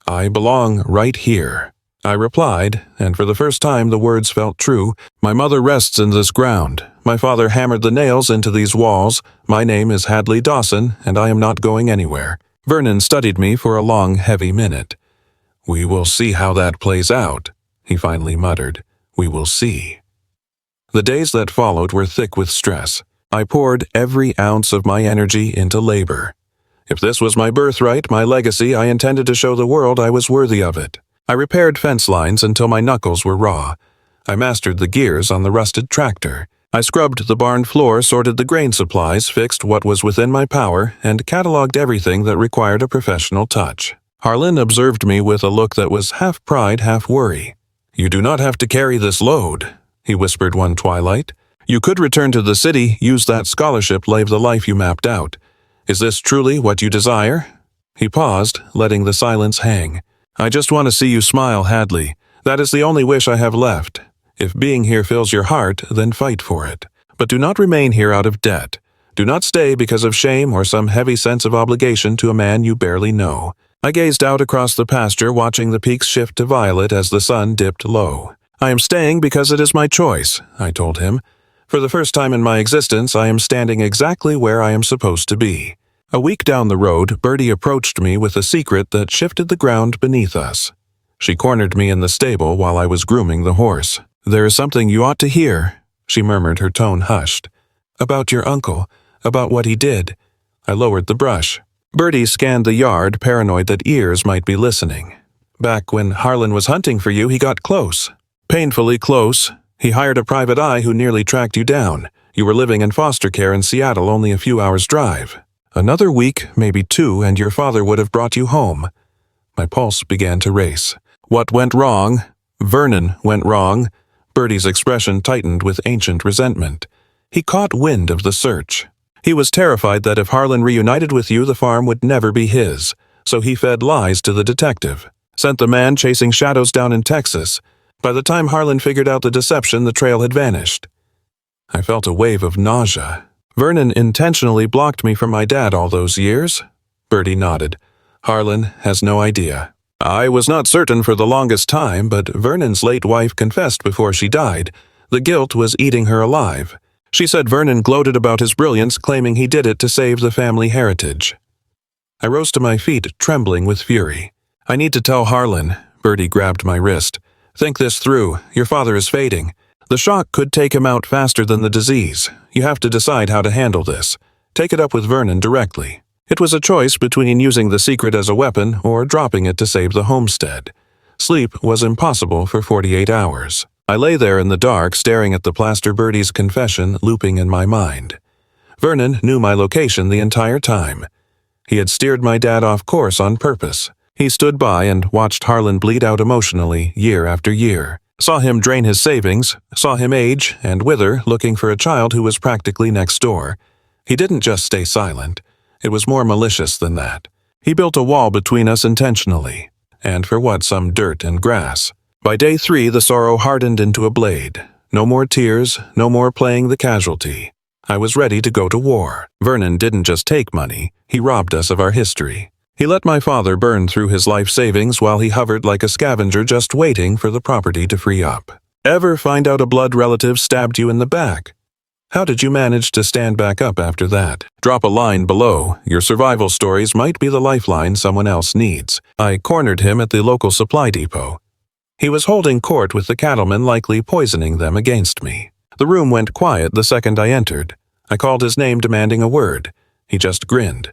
I belong right here." I replied, and for the first time the words felt true. "My mother rests in this ground. My father hammered the nails into these walls. My name is Hadley Dawson, and I am not going anywhere." Vernon studied me for a long, heavy minute. "We will see how that plays out," he finally muttered. "We will see." The days that followed were thick with stress. I poured every ounce of my energy into labor. If this was my birthright, my legacy, I intended to show the world I was worthy of it. I repaired fence lines until my knuckles were raw. I mastered the gears on the rusted tractor. I scrubbed the barn floor, sorted the grain supplies, fixed what was within my power, and cataloged everything that required a professional touch. Harlan observed me with a look that was half pride, half worry. "You do not have to carry this load," he whispered one twilight. "You could return to the city, use that scholarship, live the life you mapped out. Is this truly what you desire?" He paused, letting the silence hang. "I just want to see you smile, Hadley. That is the only wish I have left. If being here fills your heart, then fight for it. But do not remain here out of debt. Do not stay because of shame or some heavy sense of obligation to a man you barely know." I gazed out across the pasture, watching the peaks shift to violet as the sun dipped low. "I am staying because it is my choice," I told him. "For the first time in my existence, I am standing exactly where I am supposed to be." A week down the road, Bertie approached me with a secret that shifted the ground beneath us. She cornered me in the stable while I was grooming the horse. "There is something you ought to hear," she murmured, her tone hushed. "About your uncle, about what he did." I lowered the brush. Bertie scanned the yard, paranoid that ears might be listening. "Back when Harlan was hunting for you, he got close. Painfully close. He hired a private eye who nearly tracked you down. You were living in foster care in Seattle, only a few hours' drive. Another week, maybe 2, and your father would have brought you home. My pulse began to race. What went wrong? Vernon went wrong. Bertie's expression tightened with ancient resentment. He caught wind of the search. He was terrified that if Harlan reunited with you, the farm would never be his, so he fed lies to the detective. Sent the man chasing shadows down in Texas. By the time Harlan figured out the deception, the trail had vanished. I felt a wave of nausea. Vernon intentionally blocked me from my dad all those years? Bertie nodded. Harlan has no idea. I was not certain for the longest time, but Vernon's late wife confessed before she died. The guilt was eating her alive. She said Vernon gloated about his brilliance, claiming he did it to save the family heritage. I rose to my feet, trembling with fury. I need to tell Harlan. Bertie grabbed my wrist. Think this through. Your father is fading. The shock could take him out faster than the disease. You have to decide how to handle this. Take it up with Vernon directly. It was a choice between using the secret as a weapon or dropping it to save the homestead. Sleep was impossible for 48 hours. I lay there in the dark, staring at the plaster Bertie's confession looping in my mind. Vernon knew my location the entire time. He had steered my dad off course on purpose. He stood by and watched Harlan bleed out emotionally year after year. Saw him drain his savings, saw him age and wither looking for a child who was practically next door. He didn't just stay silent. It was more malicious than that. He built a wall between us intentionally. And for what, some dirt and grass. By day 3, the sorrow hardened into a blade. No more tears, no more playing the casualty. I was ready to go to war. Vernon didn't just take money, he robbed us of our history. He let my father burn through his life savings while he hovered like a scavenger just waiting for the property to free up. Ever find out a blood relative stabbed you in the back? How did you manage to stand back up after that? Drop a line below. Your survival stories might be the lifeline someone else needs. I cornered him at the local supply depot. He was holding court with the cattlemen, likely poisoning them against me. The room went quiet the second I entered. I called his name, demanding a word. He just grinned.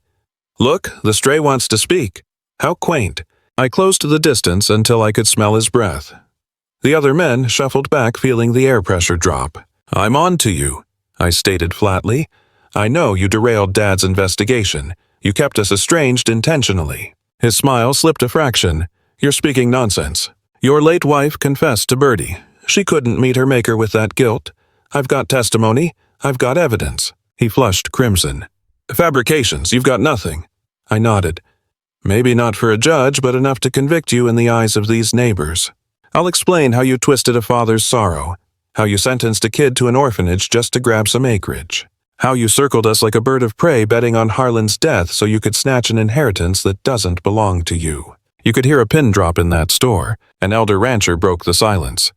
Look, the stray wants to speak. How quaint. I closed the distance until I could smell his breath. The other men shuffled back, feeling the air pressure drop. I'm on to you, I stated flatly. I know you derailed Dad's investigation. You kept us estranged intentionally. His smile slipped a fraction. You're speaking nonsense. Your late wife confessed to Bertie. She couldn't meet her maker with that guilt. I've got testimony. I've got evidence. He flushed crimson. Fabrications, you've got nothing. I nodded. Maybe not for a judge, but enough to convict you in the eyes of these neighbors. I'll explain how you twisted a father's sorrow, how you sentenced a kid to an orphanage just to grab some acreage, how you circled us like a bird of prey betting on Harlan's death so you could snatch an inheritance that doesn't belong to you. You could hear a pin drop in that store. An elder rancher broke the silence.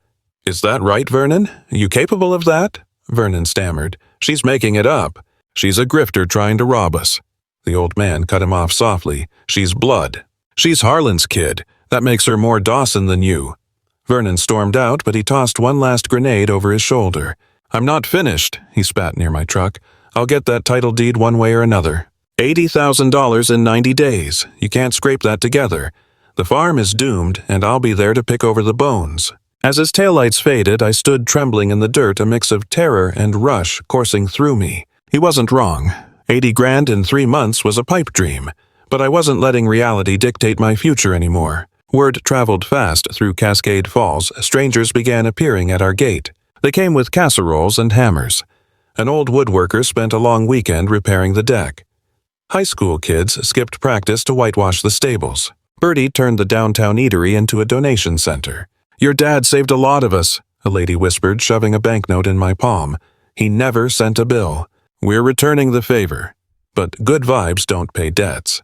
Is that right, Vernon? You capable of that? Vernon stammered. She's making it up. She's a grifter trying to rob us. The old man cut him off softly. She's blood. She's Harlan's kid. That makes her more Dawson than you. Vernon stormed out, but he tossed one last grenade over his shoulder. I'm not finished, he spat near my truck. I'll get that title deed one way or another. $80,000 in 90 days. You can't scrape that together. The farm is doomed, and I'll be there to pick over the bones. As his taillights faded, I stood trembling in the dirt, a mix of terror and rush coursing through me. He wasn't wrong. 80 grand in 3 months was a pipe dream, but I wasn't letting reality dictate my future anymore. Word traveled fast through Cascade Falls. Strangers began appearing at our gate. They came with casseroles and hammers. An old woodworker spent a long weekend repairing the deck. High school kids skipped practice to whitewash the stables. Bertie turned the downtown eatery into a donation center. Your dad saved a lot of us, a lady whispered, shoving a banknote in my palm. He never sent a bill. We're returning the favor. But good vibes don't pay debts.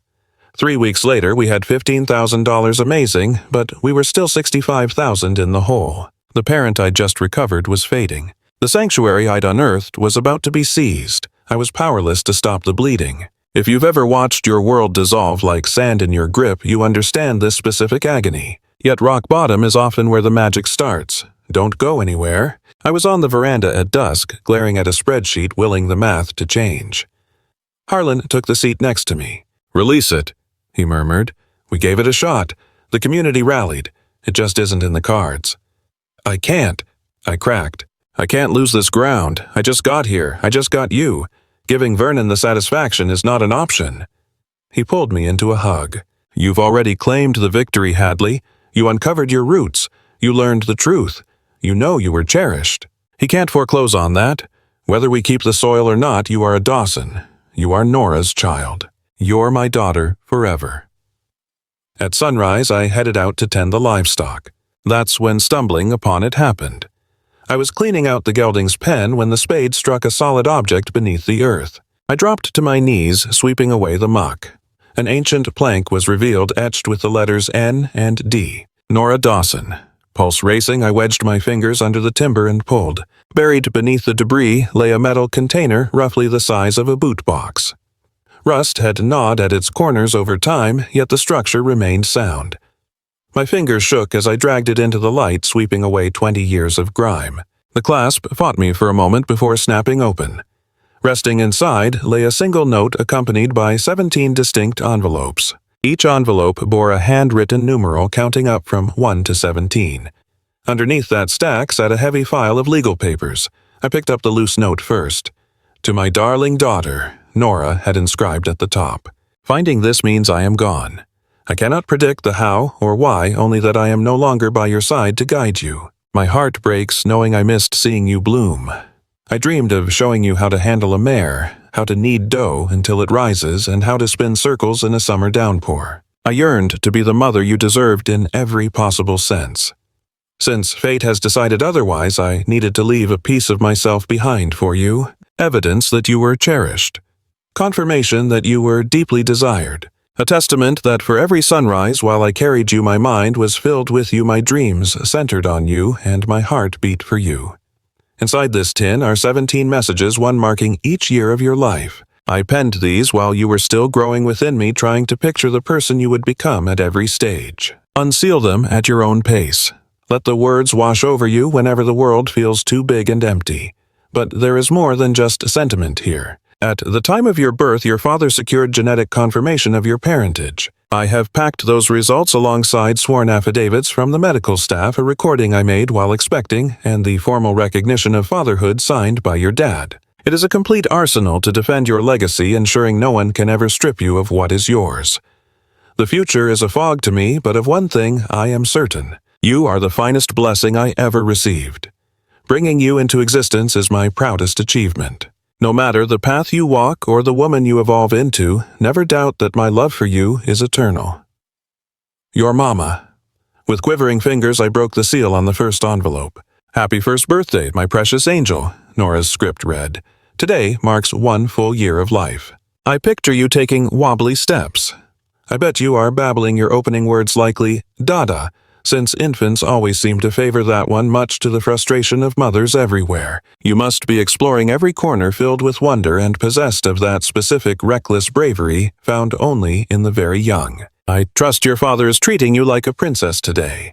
3 weeks later, we had $15,000 amazing, but we were still $65,000 in the hole. The parent I'd just recovered was fading. The sanctuary I'd unearthed was about to be seized. I was powerless to stop the bleeding. If you've ever watched your world dissolve like sand in your grip, you understand this specific agony. Yet rock bottom is often where the magic starts. Don't go anywhere. I was on the veranda at dusk, glaring at a spreadsheet, willing the math to change. Harlan took the seat next to me. Release it, he murmured. We gave it a shot. The community rallied. It just isn't in the cards. I can't, I cracked. I can't lose this ground. I just got here. I just got you. Giving Vernon the satisfaction is not an option. He pulled me into a hug. You've already claimed the victory, Hadley. You uncovered your roots. You learned the truth. You know you were cherished. He can't foreclose on that. Whether we keep the soil or not, you are a Dawson. You are Nora's child. You're my daughter forever. At sunrise, I headed out to tend the livestock. That's when stumbling upon it happened. I was cleaning out the gelding's pen when the spade struck a solid object beneath the earth. I dropped to my knees, sweeping away the muck. An ancient plank was revealed, etched with the letters N and D. Nora Dawson. Pulse racing, I wedged my fingers under the timber and pulled. Buried beneath the debris lay a metal container roughly the size of a boot box. Rust had gnawed at its corners over time, yet the structure remained sound. My fingers shook as I dragged it into the light, sweeping away 20 years of grime. The clasp fought me for a moment before snapping open. Resting inside lay a single note accompanied by 17 distinct envelopes. Each envelope bore a handwritten numeral counting up from 1 to 17. Underneath that stack sat a heavy file of legal papers. I picked up the loose note first. To my darling daughter, Nora had inscribed at the top. Finding this means I am gone. I cannot predict the how or why, only that I am no longer by your side to guide you. My heart breaks knowing I missed seeing you bloom. I dreamed of showing you how to handle a mare, how to knead dough until it rises, and how to spin circles in a summer downpour. I yearned to be the mother you deserved in every possible sense. Since fate has decided otherwise, I needed to leave a piece of myself behind for you, evidence that you were cherished. Confirmation that you were deeply desired. A testament that for every sunrise while I carried you my mind was filled with you, my dreams centered on you, and my heart beat for you. Inside this tin are 17 messages, one marking each year of your life. I penned these while you were still growing within me, trying to picture the person you would become at every stage. Unseal them at your own pace. Let the words wash over you whenever the world feels too big and empty. But there is more than just sentiment here. At the time of your birth, your father secured genetic confirmation of your parentage. I have packed those results alongside sworn affidavits from the medical staff, a recording I made while expecting, and the formal recognition of fatherhood signed by your dad. It is a complete arsenal to defend your legacy, ensuring no one can ever strip you of what is yours. The future is a fog to me, but of one thing I am certain. You are the finest blessing I ever received. Bringing you into existence is my proudest achievement. No matter the path you walk or the woman you evolve into, never doubt that my love for you is eternal. Your Mama. With quivering fingers, I broke the seal on the first envelope. Happy first birthday, my precious angel, Nora's script read. Today marks 1 full year of life. I picture you taking wobbly steps. I bet you are babbling your opening words likely, Dada, since infants always seem to favor that one, much to the frustration of mothers everywhere. You must be exploring every corner filled with wonder and possessed of that specific reckless bravery found only in the very young. I trust your father is treating you like a princess today.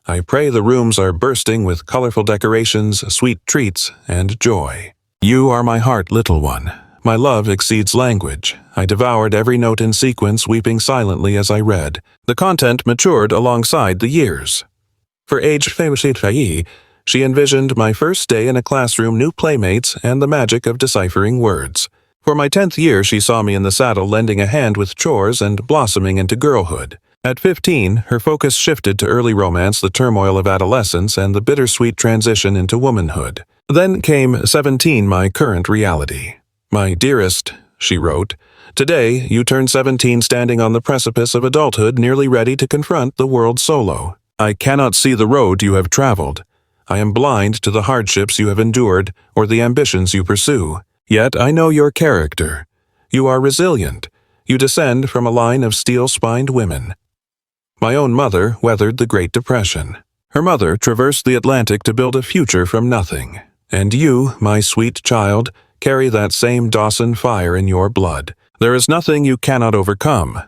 I pray the rooms are bursting with colorful decorations, sweet treats, and joy. You are my heart, little one. My love exceeds language. I devoured every note in sequence, weeping silently as I read. The content matured alongside the years. For age Faye, she envisioned my first day in a classroom, new playmates, and the magic of deciphering words. For my 10th year, she saw me in the saddle, lending a hand with chores and blossoming into girlhood. At 15, her focus shifted to early romance, the turmoil of adolescence, and the bittersweet transition into womanhood. Then came 17, my current reality. My dearest, she wrote, today you turn 17, standing on the precipice of adulthood, nearly ready to confront the world solo. I cannot see the road you have traveled. I am blind to the hardships you have endured or the ambitions you pursue. Yet I know your character. You are resilient. You descend from a line of steel-spined women. My own mother weathered the Great Depression. Her mother traversed the Atlantic to build a future from nothing. And you, my sweet child, carry that same Dawson fire in your blood. There is nothing you cannot overcome.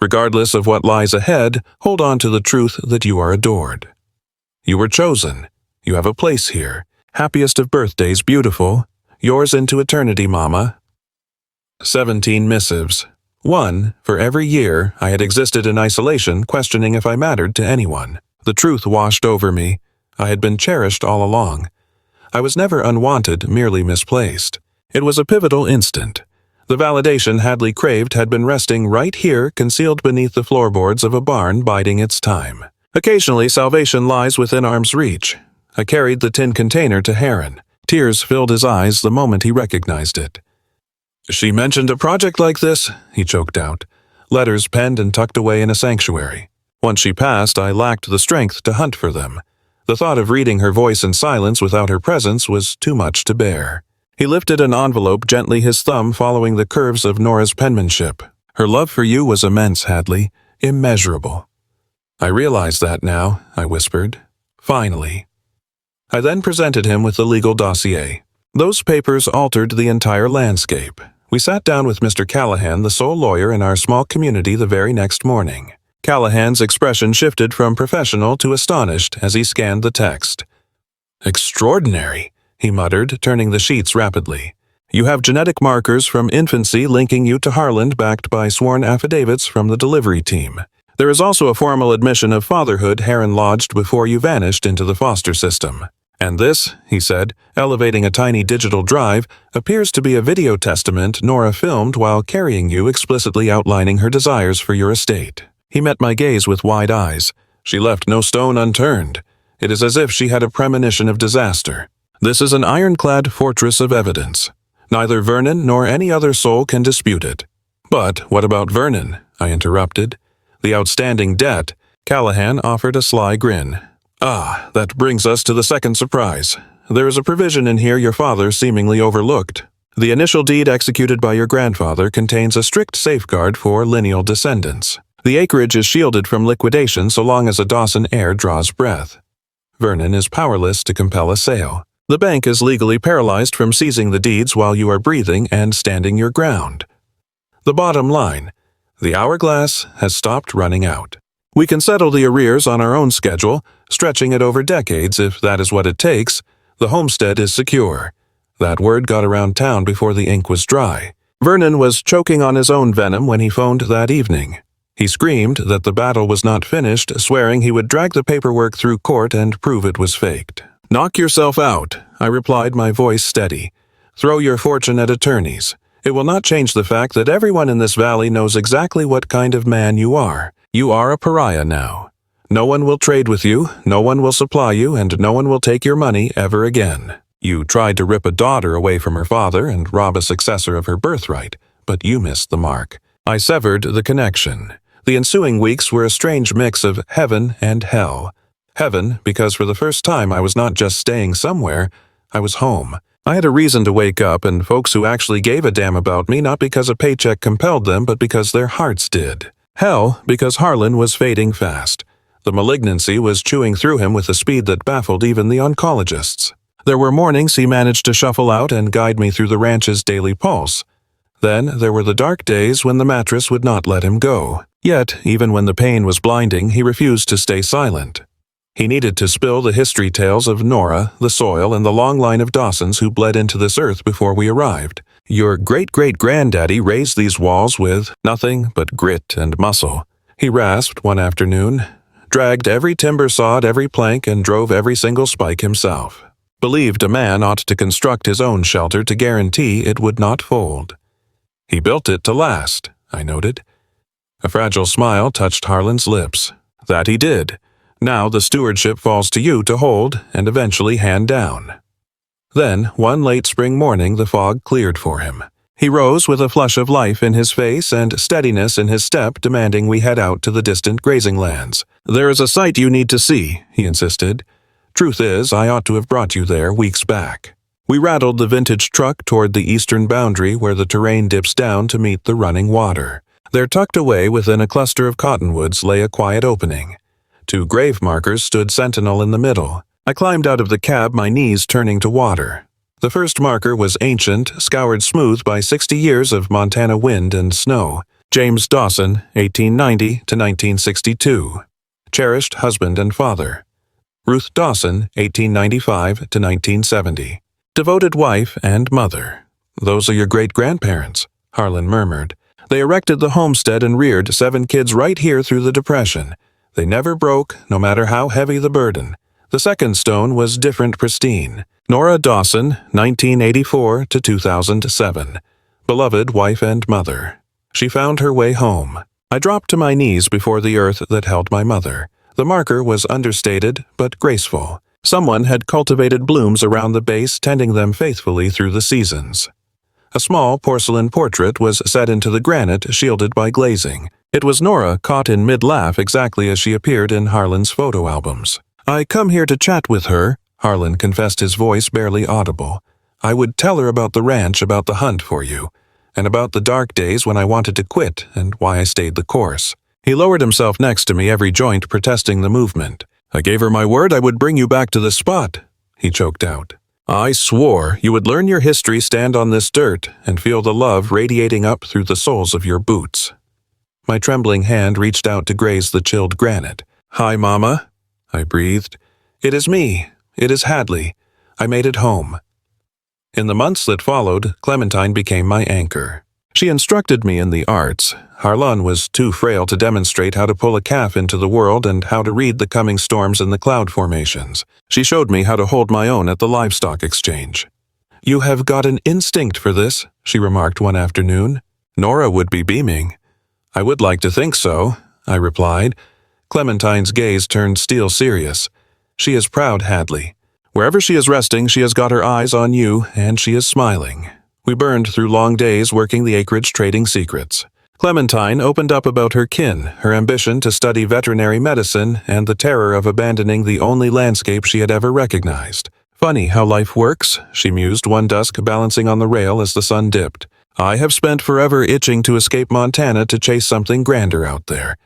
Regardless of what lies ahead, hold on to the truth that you are adored. You were chosen. You have a place here. Happiest of birthdays, beautiful. Yours into eternity, Mama. 17 missives. 1 for every year I had existed in isolation, questioning if I mattered to anyone. The truth washed over me. I had been cherished all along. I was never unwanted, merely misplaced. It was a pivotal instant. The validation Hadley craved had been resting right here, concealed beneath the floorboards of a barn, biding its time. Occasionally, salvation lies within arm's reach. I carried the tin container to Heron. Tears filled his eyes the moment he recognized it. "She mentioned a project like this," he choked out, letters penned and tucked away in a sanctuary. Once she passed, I lacked the strength to hunt for them. The thought of reading her voice in silence without her presence was too much to bear. He lifted an envelope gently, his thumb following the curves of Nora's penmanship. "Her love for you was immense, Hadley, immeasurable." "I realize that now," I whispered. "Finally." I then presented him with the legal dossier. Those papers altered the entire landscape. We sat down with Mr. Callahan, the sole lawyer in our small community, the very next morning. Callahan's expression shifted from professional to astonished as he scanned the text. "Extraordinary," he muttered, turning the sheets rapidly. "You have genetic markers from infancy linking you to Harland, backed by sworn affidavits from the delivery team. There is also a formal admission of fatherhood Heron lodged before you vanished into the foster system. And this," he said, elevating a tiny digital drive, "appears to be a video testament Nora filmed while carrying you, explicitly outlining her desires for your estate." He met my gaze with wide eyes. "She left no stone unturned. It is as if she had a premonition of disaster. This is an ironclad fortress of evidence. Neither Vernon nor any other soul can dispute it." "But what about Vernon?" I interrupted. "The outstanding debt." Callahan offered a sly grin. "Ah, that brings us to the second surprise. There is a provision in here your father seemingly overlooked. The initial deed executed by your grandfather contains a strict safeguard for lineal descendants. The acreage is shielded from liquidation so long as a Dawson heir draws breath. Vernon is powerless to compel a sale. The bank is legally paralyzed from seizing the deeds while you are breathing and standing your ground. The bottom line, the hourglass has stopped running out. We can settle the arrears on our own schedule, stretching it over decades if that is what it takes. The homestead is secure." That word got around town before the ink was dry. Vernon was choking on his own venom when he phoned that evening. He screamed that the battle was not finished, swearing he would drag the paperwork through court and prove it was faked. "Knock yourself out," I replied, my voice steady. "Throw your fortune at attorneys. It will not change the fact that everyone in this valley knows exactly what kind of man you are. You are a pariah now. No one will trade with you, no one will supply you, and no one will take your money ever again. You tried to rip a daughter away from her father and rob a successor of her birthright, but you missed the mark." I severed the connection. The ensuing weeks were a strange mix of heaven and hell. Heaven, because for the first time I was not just staying somewhere, I was home. I had a reason to wake up, and folks who actually gave a damn about me, not because a paycheck compelled them, but because their hearts did. Hell, because Harlan was fading fast. The malignancy was chewing through him with a speed that baffled even the oncologists. There were mornings he managed to shuffle out and guide me through the ranch's daily pulse. Then there were the dark days when the mattress would not let him go. Yet, even when the pain was blinding, he refused to stay silent. He needed to spill the history tales of Nora, the soil, and the long line of Dawsons who bled into this earth before we arrived. Your great-great-granddaddy raised these walls with nothing but grit and muscle. He rasped one afternoon, dragged every timber sawed every plank, and drove every single spike himself. Believed a man ought to construct his own shelter to guarantee it would not fold. He built it to last, I noted. A fragile smile touched Harlan's lips. That he did. Now the stewardship falls to you to hold and eventually hand down. Then, one late spring morning, the fog cleared for him. He rose with a flush of life in his face and steadiness in his step, demanding we head out to the distant grazing lands. There is a sight you need to see, he insisted. Truth is, I ought to have brought you there weeks back. We rattled the vintage truck toward the eastern boundary where the terrain dips down to meet the running water. There, tucked away within a cluster of cottonwoods, lay a quiet opening. 2 grave markers stood sentinel in the middle. I climbed out of the cab, my knees turning to water. The first marker was ancient, scoured smooth by 60 years of Montana wind and snow. James Dawson, 1890 to 1962. Cherished husband and father. Ruth Dawson, 1895 to 1970. Devoted wife and mother. Those are your great-grandparents, Harlan murmured. They erected the homestead and reared 7 kids right here through the Depression. They never broke, no matter how heavy the burden. The second stone was different, pristine. Nora Dawson, 1984 to 2007. beloved wife and mother. She found her way home. I dropped to my knees before the earth that held my mother. The marker was understated but graceful. Someone had cultivated blooms around the base, tending them faithfully through the seasons. A small porcelain portrait was set into the granite, shielded by glazing. It was Nora, caught in mid-laugh exactly as she appeared in Harlan's photo albums. "I come here to chat with her," Harlan confessed, his voice barely audible. "I would tell her about the ranch, about the hunt for you, and about the dark days when I wanted to quit and why I stayed the course." He lowered himself next to me, every joint protesting the movement. "I gave her my word I would bring you back to this spot," he choked out. "I swore you would learn your history, stand on this dirt, and feel the love radiating up through the soles of your boots." My trembling hand reached out to graze the chilled granite. "Hi, Mama," I breathed. "It is me. It is Hadley. I made it home." In the months that followed, Clementine became my anchor. She instructed me in the arts. Harlan was too frail to demonstrate how to pull a calf into the world and how to read the coming storms in the cloud formations. She showed me how to hold my own at the livestock exchange. "You have got an instinct for this," she remarked one afternoon. Nora would be beaming. "I would like to think so," I replied. Clementine's gaze turned steel serious. "She is proud, Hadley. Wherever she is resting, she has got her eyes on you, and she is smiling." We burned through long days working the acreage, trading secrets. Clementine opened up about her kin, her ambition to study veterinary medicine, and the terror of abandoning the only landscape she had ever recognized. "Funny how life works," she mused one dusk, balancing on the rail as the sun dipped. "I have spent forever itching to escape Montana to chase something grander out there.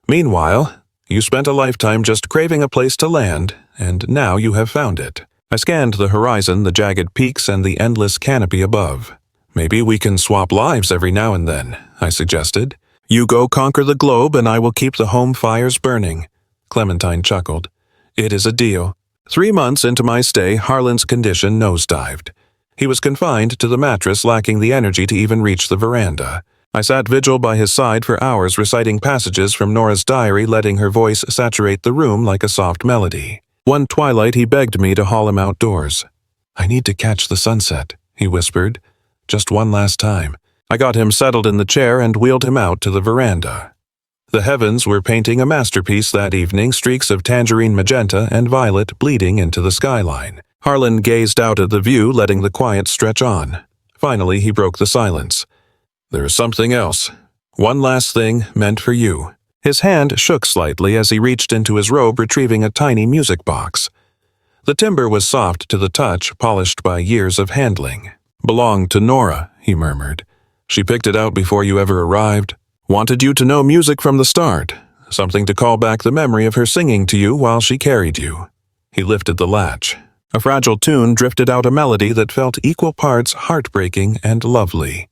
Meanwhile, you spent a lifetime just craving a place to land, and now you have found it." I scanned the horizon, the jagged peaks, and the endless canopy above. "Maybe we can swap lives every now and then," I suggested. "You go conquer the globe, and I will keep the home fires burning." Clementine chuckled. "It is a deal." 3 months into my stay, Harlan's condition nosedived. He was confined to the mattress, lacking the energy to even reach the veranda. I sat vigil by his side for hours, reciting passages from Nora's diary, letting her voice saturate the room like a soft melody. One twilight, he begged me to haul him outdoors. "I need to catch the sunset," he whispered. "Just one last time." I got him settled in the chair and wheeled him out to the veranda. The heavens were painting a masterpiece that evening, streaks of tangerine magenta and violet bleeding into the skyline. Harlan gazed out at the view, letting the quiet stretch on. Finally, he broke the silence. "There is something else. One last thing meant for you." His hand shook slightly as he reached into his robe, retrieving a tiny music box. The timbre was soft to the touch, polished by years of handling. "Belonged to Nora," he murmured. "She picked it out before you ever arrived. Wanted you to know music from the start. Something to call back the memory of her singing to you while she carried you." He lifted the latch. A fragile tune drifted out, a melody that felt equal parts heartbreaking and lovely.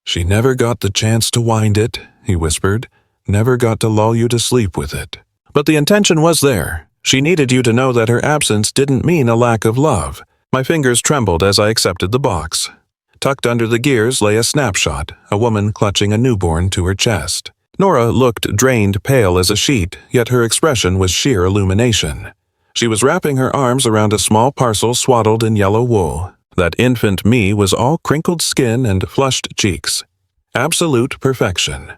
"She never got the chance to wind it," he whispered. "Never got to lull you to sleep with it. But the intention was there. She needed you to know that her absence didn't mean a lack of love." My fingers trembled as I accepted the box. Tucked under the gears lay a snapshot, a woman clutching a newborn to her chest. Nora looked drained, pale as a sheet, yet her expression was sheer illumination. She was wrapping her arms around a small parcel swaddled in yellow wool. That infant me was all crinkled skin and flushed cheeks. Absolute perfection.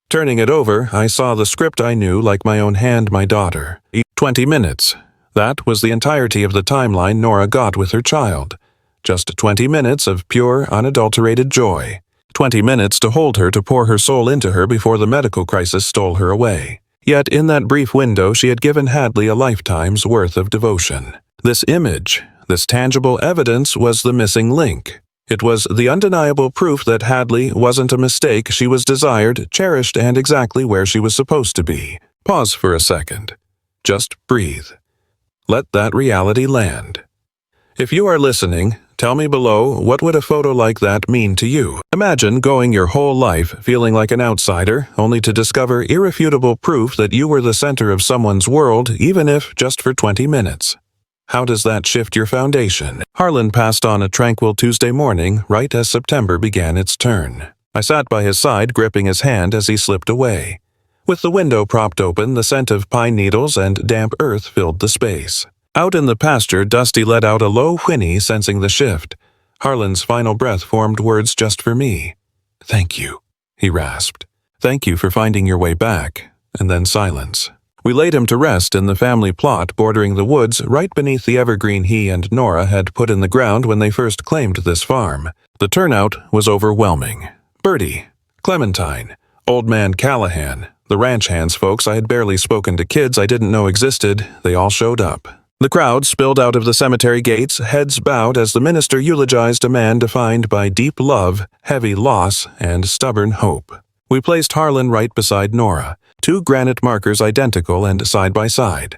Turning it over, I saw the script I knew like my own hand, my daughter. 20 minutes. That was the entirety of the timeline Nora got with her child. Just 20 minutes of pure, unadulterated joy. 20 minutes to hold her, to pour her soul into her before the medical crisis stole her away. Yet in that brief window she had given Hadley a lifetime's worth of devotion. This image, this tangible evidence, was the missing link. It was the undeniable proof that Hadley wasn't a mistake. She was desired, cherished, and exactly where she was supposed to be. Pause for a second. Just breathe. Let that reality land. If you are listening, tell me below, what would a photo like that mean to you? Imagine going your whole life feeling like an outsider, only to discover irrefutable proof that you were the center of someone's world, even if just for 20 minutes. How does that shift your foundation? Harlan passed on a tranquil Tuesday morning, right as September began its turn. I sat by his side, gripping his hand as he slipped away. With the window propped open, the scent of pine needles and damp earth filled the space. Out in the pasture, Dusty let out a low whinny, sensing the shift. Harlan's final breath formed words just for me. "Thank you," he rasped. "Thank you for finding your way back." And then silence. We laid him to rest in the family plot bordering the woods right beneath the evergreen he and Nora had put in the ground when they first claimed this farm. The turnout was overwhelming. Bertie, Clementine, Old Man Callahan, the ranch hands folks I had barely spoken to, kids I didn't know existed, they all showed up. The crowd spilled out of the cemetery gates, heads bowed as the minister eulogized a man defined by deep love, heavy loss, and stubborn hope. We placed Harlan right beside Nora, two granite markers identical and side by side.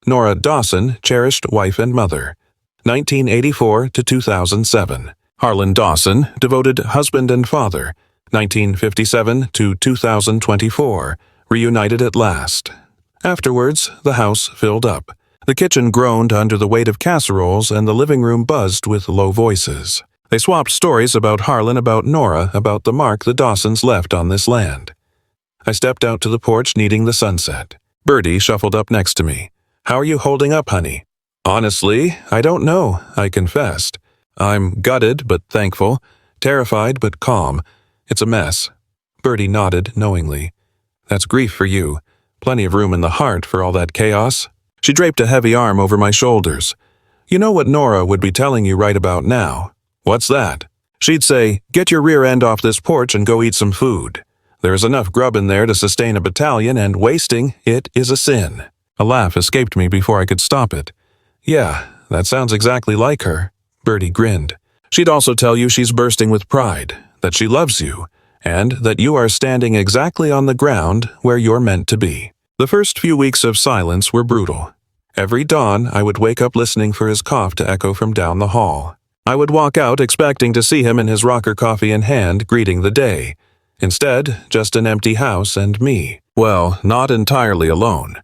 Nora Dawson, cherished wife and mother, 1984 to 2007. Harlan Dawson, devoted husband and father, 1957 to 2024, reunited at last. Afterwards, the house filled up. The kitchen groaned under the weight of casseroles and the living room buzzed with low voices. They swapped stories about Harlan, about Nora, about the mark the Dawsons left on this land. I stepped out to the porch needing the sunset. Bertie shuffled up next to me. "How are you holding up, honey?" "Honestly, I don't know," I confessed. "I'm gutted but thankful, terrified but calm. It's a mess." Bertie nodded knowingly. "That's grief for you. Plenty of room in the heart for all that chaos." She draped a heavy arm over my shoulders. "You know what Nora would be telling you right about now?" "What's that?" "She'd say, 'Get your rear end off this porch and go eat some food. There is enough grub in there to sustain a battalion, and wasting it is a sin.'" A laugh escaped me before I could stop it. "Yeah, that sounds exactly like her." Bertie grinned. "She'd also tell you she's bursting with pride, that she loves you, and that you are standing exactly on the ground where you're meant to be." The first few weeks of silence were brutal. Every dawn, I would wake up listening for his cough to echo from down the hall. I would walk out expecting to see him in his rocker coffee in hand, greeting the day. Instead, just an empty house and me. Well, not entirely alone.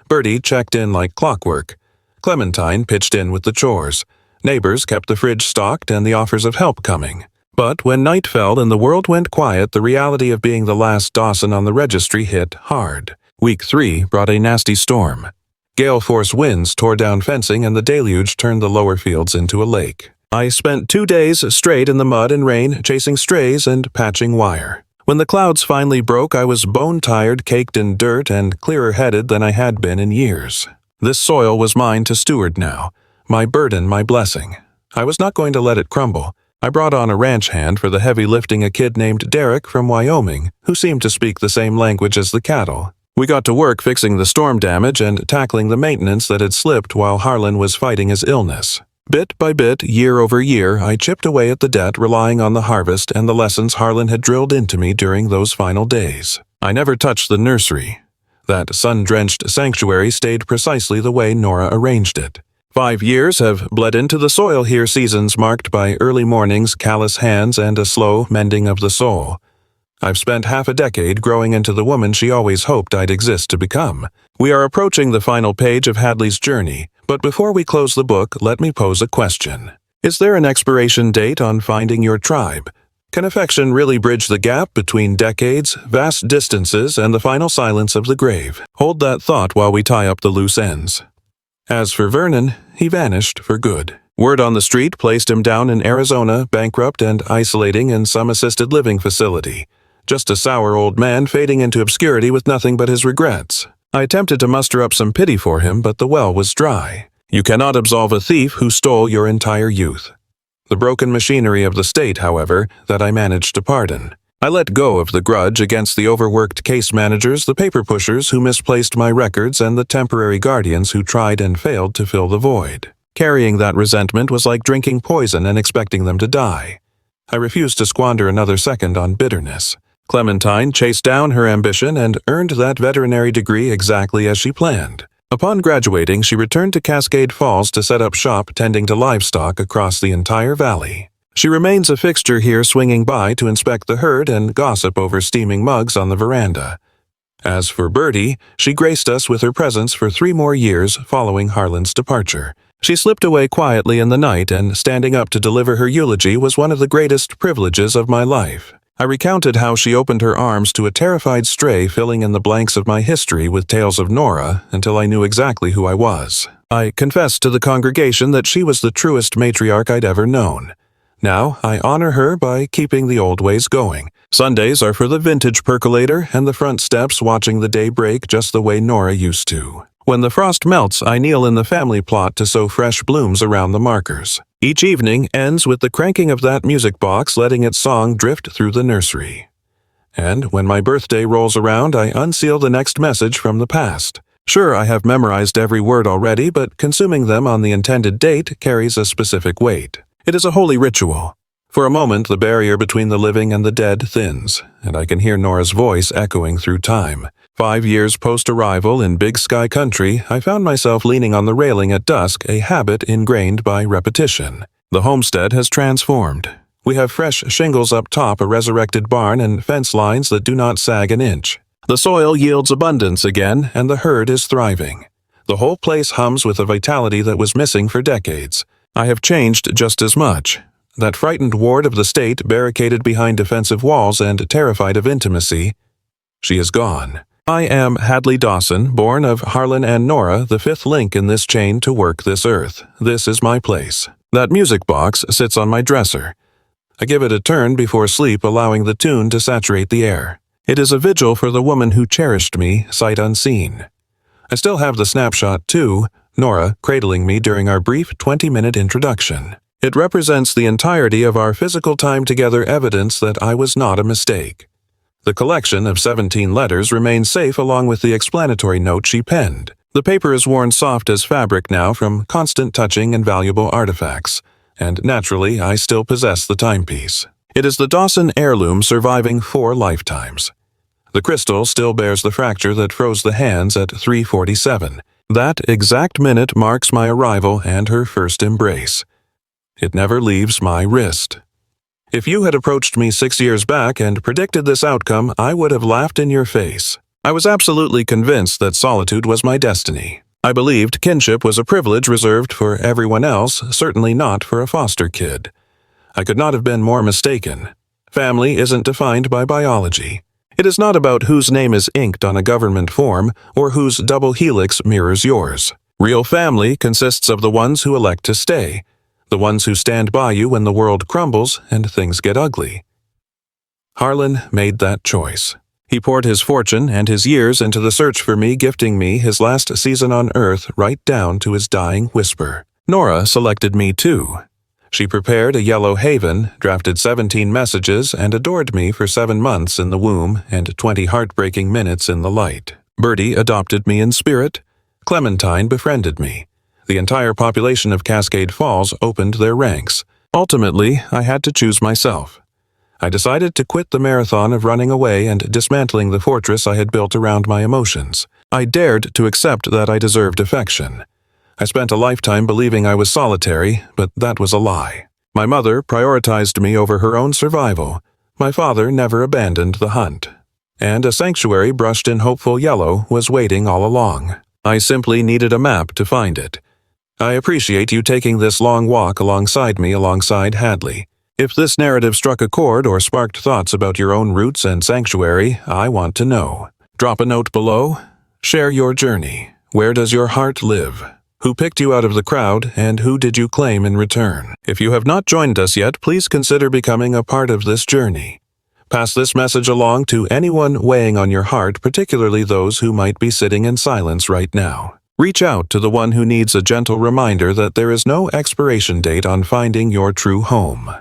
Bertie checked in like clockwork. Clementine pitched in with the chores. Neighbors kept the fridge stocked and the offers of help coming. But when night fell and the world went quiet, the reality of being the last Dawson on the registry hit hard. Week 3 brought a nasty storm. Gale-force winds tore down fencing and the deluge turned the lower fields into a lake. I spent 2 days straight in the mud and rain, chasing strays and patching wire. When the clouds finally broke, I was bone-tired, caked in dirt, and clearer-headed than I had been in years. This soil was mine to steward now, my burden, my blessing. I was not going to let it crumble. I brought on a ranch hand for the heavy lifting, a kid named Derek from Wyoming, who seemed to speak the same language as the cattle. We got to work fixing the storm damage and tackling the maintenance that had slipped while Harlan was fighting his illness. Bit by bit, year over year, I chipped away at the debt, relying on the harvest and the lessons Harlan had drilled into me during those final days. I never touched the nursery. That sun-drenched sanctuary stayed precisely the way Nora arranged it. 5 years have bled into the soil here, seasons marked by early mornings, callous hands, and a slow mending of the soul. I've spent half a decade growing into the woman she always hoped I'd exist to become. We are approaching the final page of Hadley's journey, but before we close the book, let me pose a question. Is there an expiration date on finding your tribe? Can affection really bridge the gap between decades, vast distances, and the final silence of the grave? Hold that thought while we tie up the loose ends. As for Vernon, he vanished for good. Word on the street placed him down in Arizona, bankrupt and isolating in some assisted living facility. Just a sour old man fading into obscurity with nothing but his regrets. I attempted to muster up some pity for him, but the well was dry. You cannot absolve a thief who stole your entire youth. The broken machinery of the state, however, that I managed to pardon. I let go of the grudge against the overworked case managers, the paper pushers who misplaced my records, and the temporary guardians who tried and failed to fill the void. Carrying that resentment was like drinking poison and expecting them to die. I refused to squander another second on bitterness. Clementine chased down her ambition and earned that veterinary degree exactly as she planned. Upon graduating, she returned to Cascade Falls to set up shop tending to livestock across the entire valley. She remains a fixture here, swinging by to inspect the herd and gossip over steaming mugs on the veranda. As for Bertie, she graced us with her presence for 3 more years following Harlan's departure. She slipped away quietly in the night, and standing up to deliver her eulogy was one of the greatest privileges of my life. I recounted how she opened her arms to a terrified stray, filling in the blanks of my history with tales of Nora until I knew exactly who I was. I confessed to the congregation that she was the truest matriarch I'd ever known. Now, I honor her by keeping the old ways going. Sundays are for the vintage percolator and the front steps watching the day break just the way Nora used to. When the frost melts, I kneel in the family plot to sow fresh blooms around the markers. Each evening ends with the cranking of that music box letting its song drift through the nursery. And when my birthday rolls around, I unseal the next message from the past. Sure, I have memorized every word already, but consuming them on the intended date carries a specific weight. It is a holy ritual. For a moment, the barrier between the living and the dead thins, and I can hear Nora's voice echoing through time. 5 years post-arrival in Big Sky Country, I found myself leaning on the railing at dusk, a habit ingrained by repetition. The homestead has transformed. We have fresh shingles up top, a resurrected barn, and fence lines that do not sag an inch. The soil yields abundance again, and the herd is thriving. The whole place hums with a vitality that was missing for decades. I have changed just as much. That frightened ward of the state, barricaded behind defensive walls and terrified of intimacy, she is gone. I am Hadley Dawson, born of Harlan and Nora, the fifth link in this chain to work this earth. This is my place. That music box sits on my dresser. I give it a turn before sleep, allowing the tune to saturate the air. It is a vigil for the woman who cherished me, sight unseen. I still have the snapshot, too, Nora cradling me during our brief 20-minute introduction. It represents the entirety of our physical time together, evidence that I was not a mistake. The collection of 17 letters remains safe along with the explanatory note she penned. The paper is worn soft as fabric now from constant touching and valuable artifacts, and naturally I still possess the timepiece. It is the Dawson heirloom surviving 4 lifetimes. The crystal still bears the fracture that froze the hands at 3:47. That exact minute marks my arrival and her first embrace. It never leaves my wrist. If you had approached me 6 years back and predicted this outcome, I would have laughed in your face. I was absolutely convinced that solitude was my destiny. I believed kinship was a privilege reserved for everyone else, certainly not for a foster kid. I could not have been more mistaken. Family isn't defined by biology. It is not about whose name is inked on a government form or whose double helix mirrors yours. Real family consists of the ones who elect to stay, the ones who stand by you when the world crumbles and things get ugly. Harlan made that choice. He poured his fortune and his years into the search for me, gifting me his last season on Earth right down to his dying whisper. Nora selected me too. She prepared a yellow haven, drafted 17 messages, and adored me for 7 months in the womb and 20 heartbreaking minutes in the light. Bertie adopted me in spirit. Clementine befriended me. The entire population of Cascade Falls opened their ranks. Ultimately, I had to choose myself. I decided to quit the marathon of running away and dismantling the fortress I had built around my emotions. I dared to accept that I deserved affection. I spent a lifetime believing I was solitary, but that was a lie. My mother prioritized me over her own survival. My father never abandoned the hunt. And a sanctuary brushed in hopeful yellow was waiting all along. I simply needed a map to find it. I appreciate you taking this long walk alongside me, alongside Hadley. If this narrative struck a chord or sparked thoughts about your own roots and sanctuary, I want to know. Drop a note below. Share your journey. Where does your heart live? Who picked you out of the crowd, and who did you claim in return? If you have not joined us yet, please consider becoming a part of this journey. Pass this message along to anyone weighing on your heart, particularly those who might be sitting in silence right now. Reach out to the one who needs a gentle reminder that there is no expiration date on finding your true home.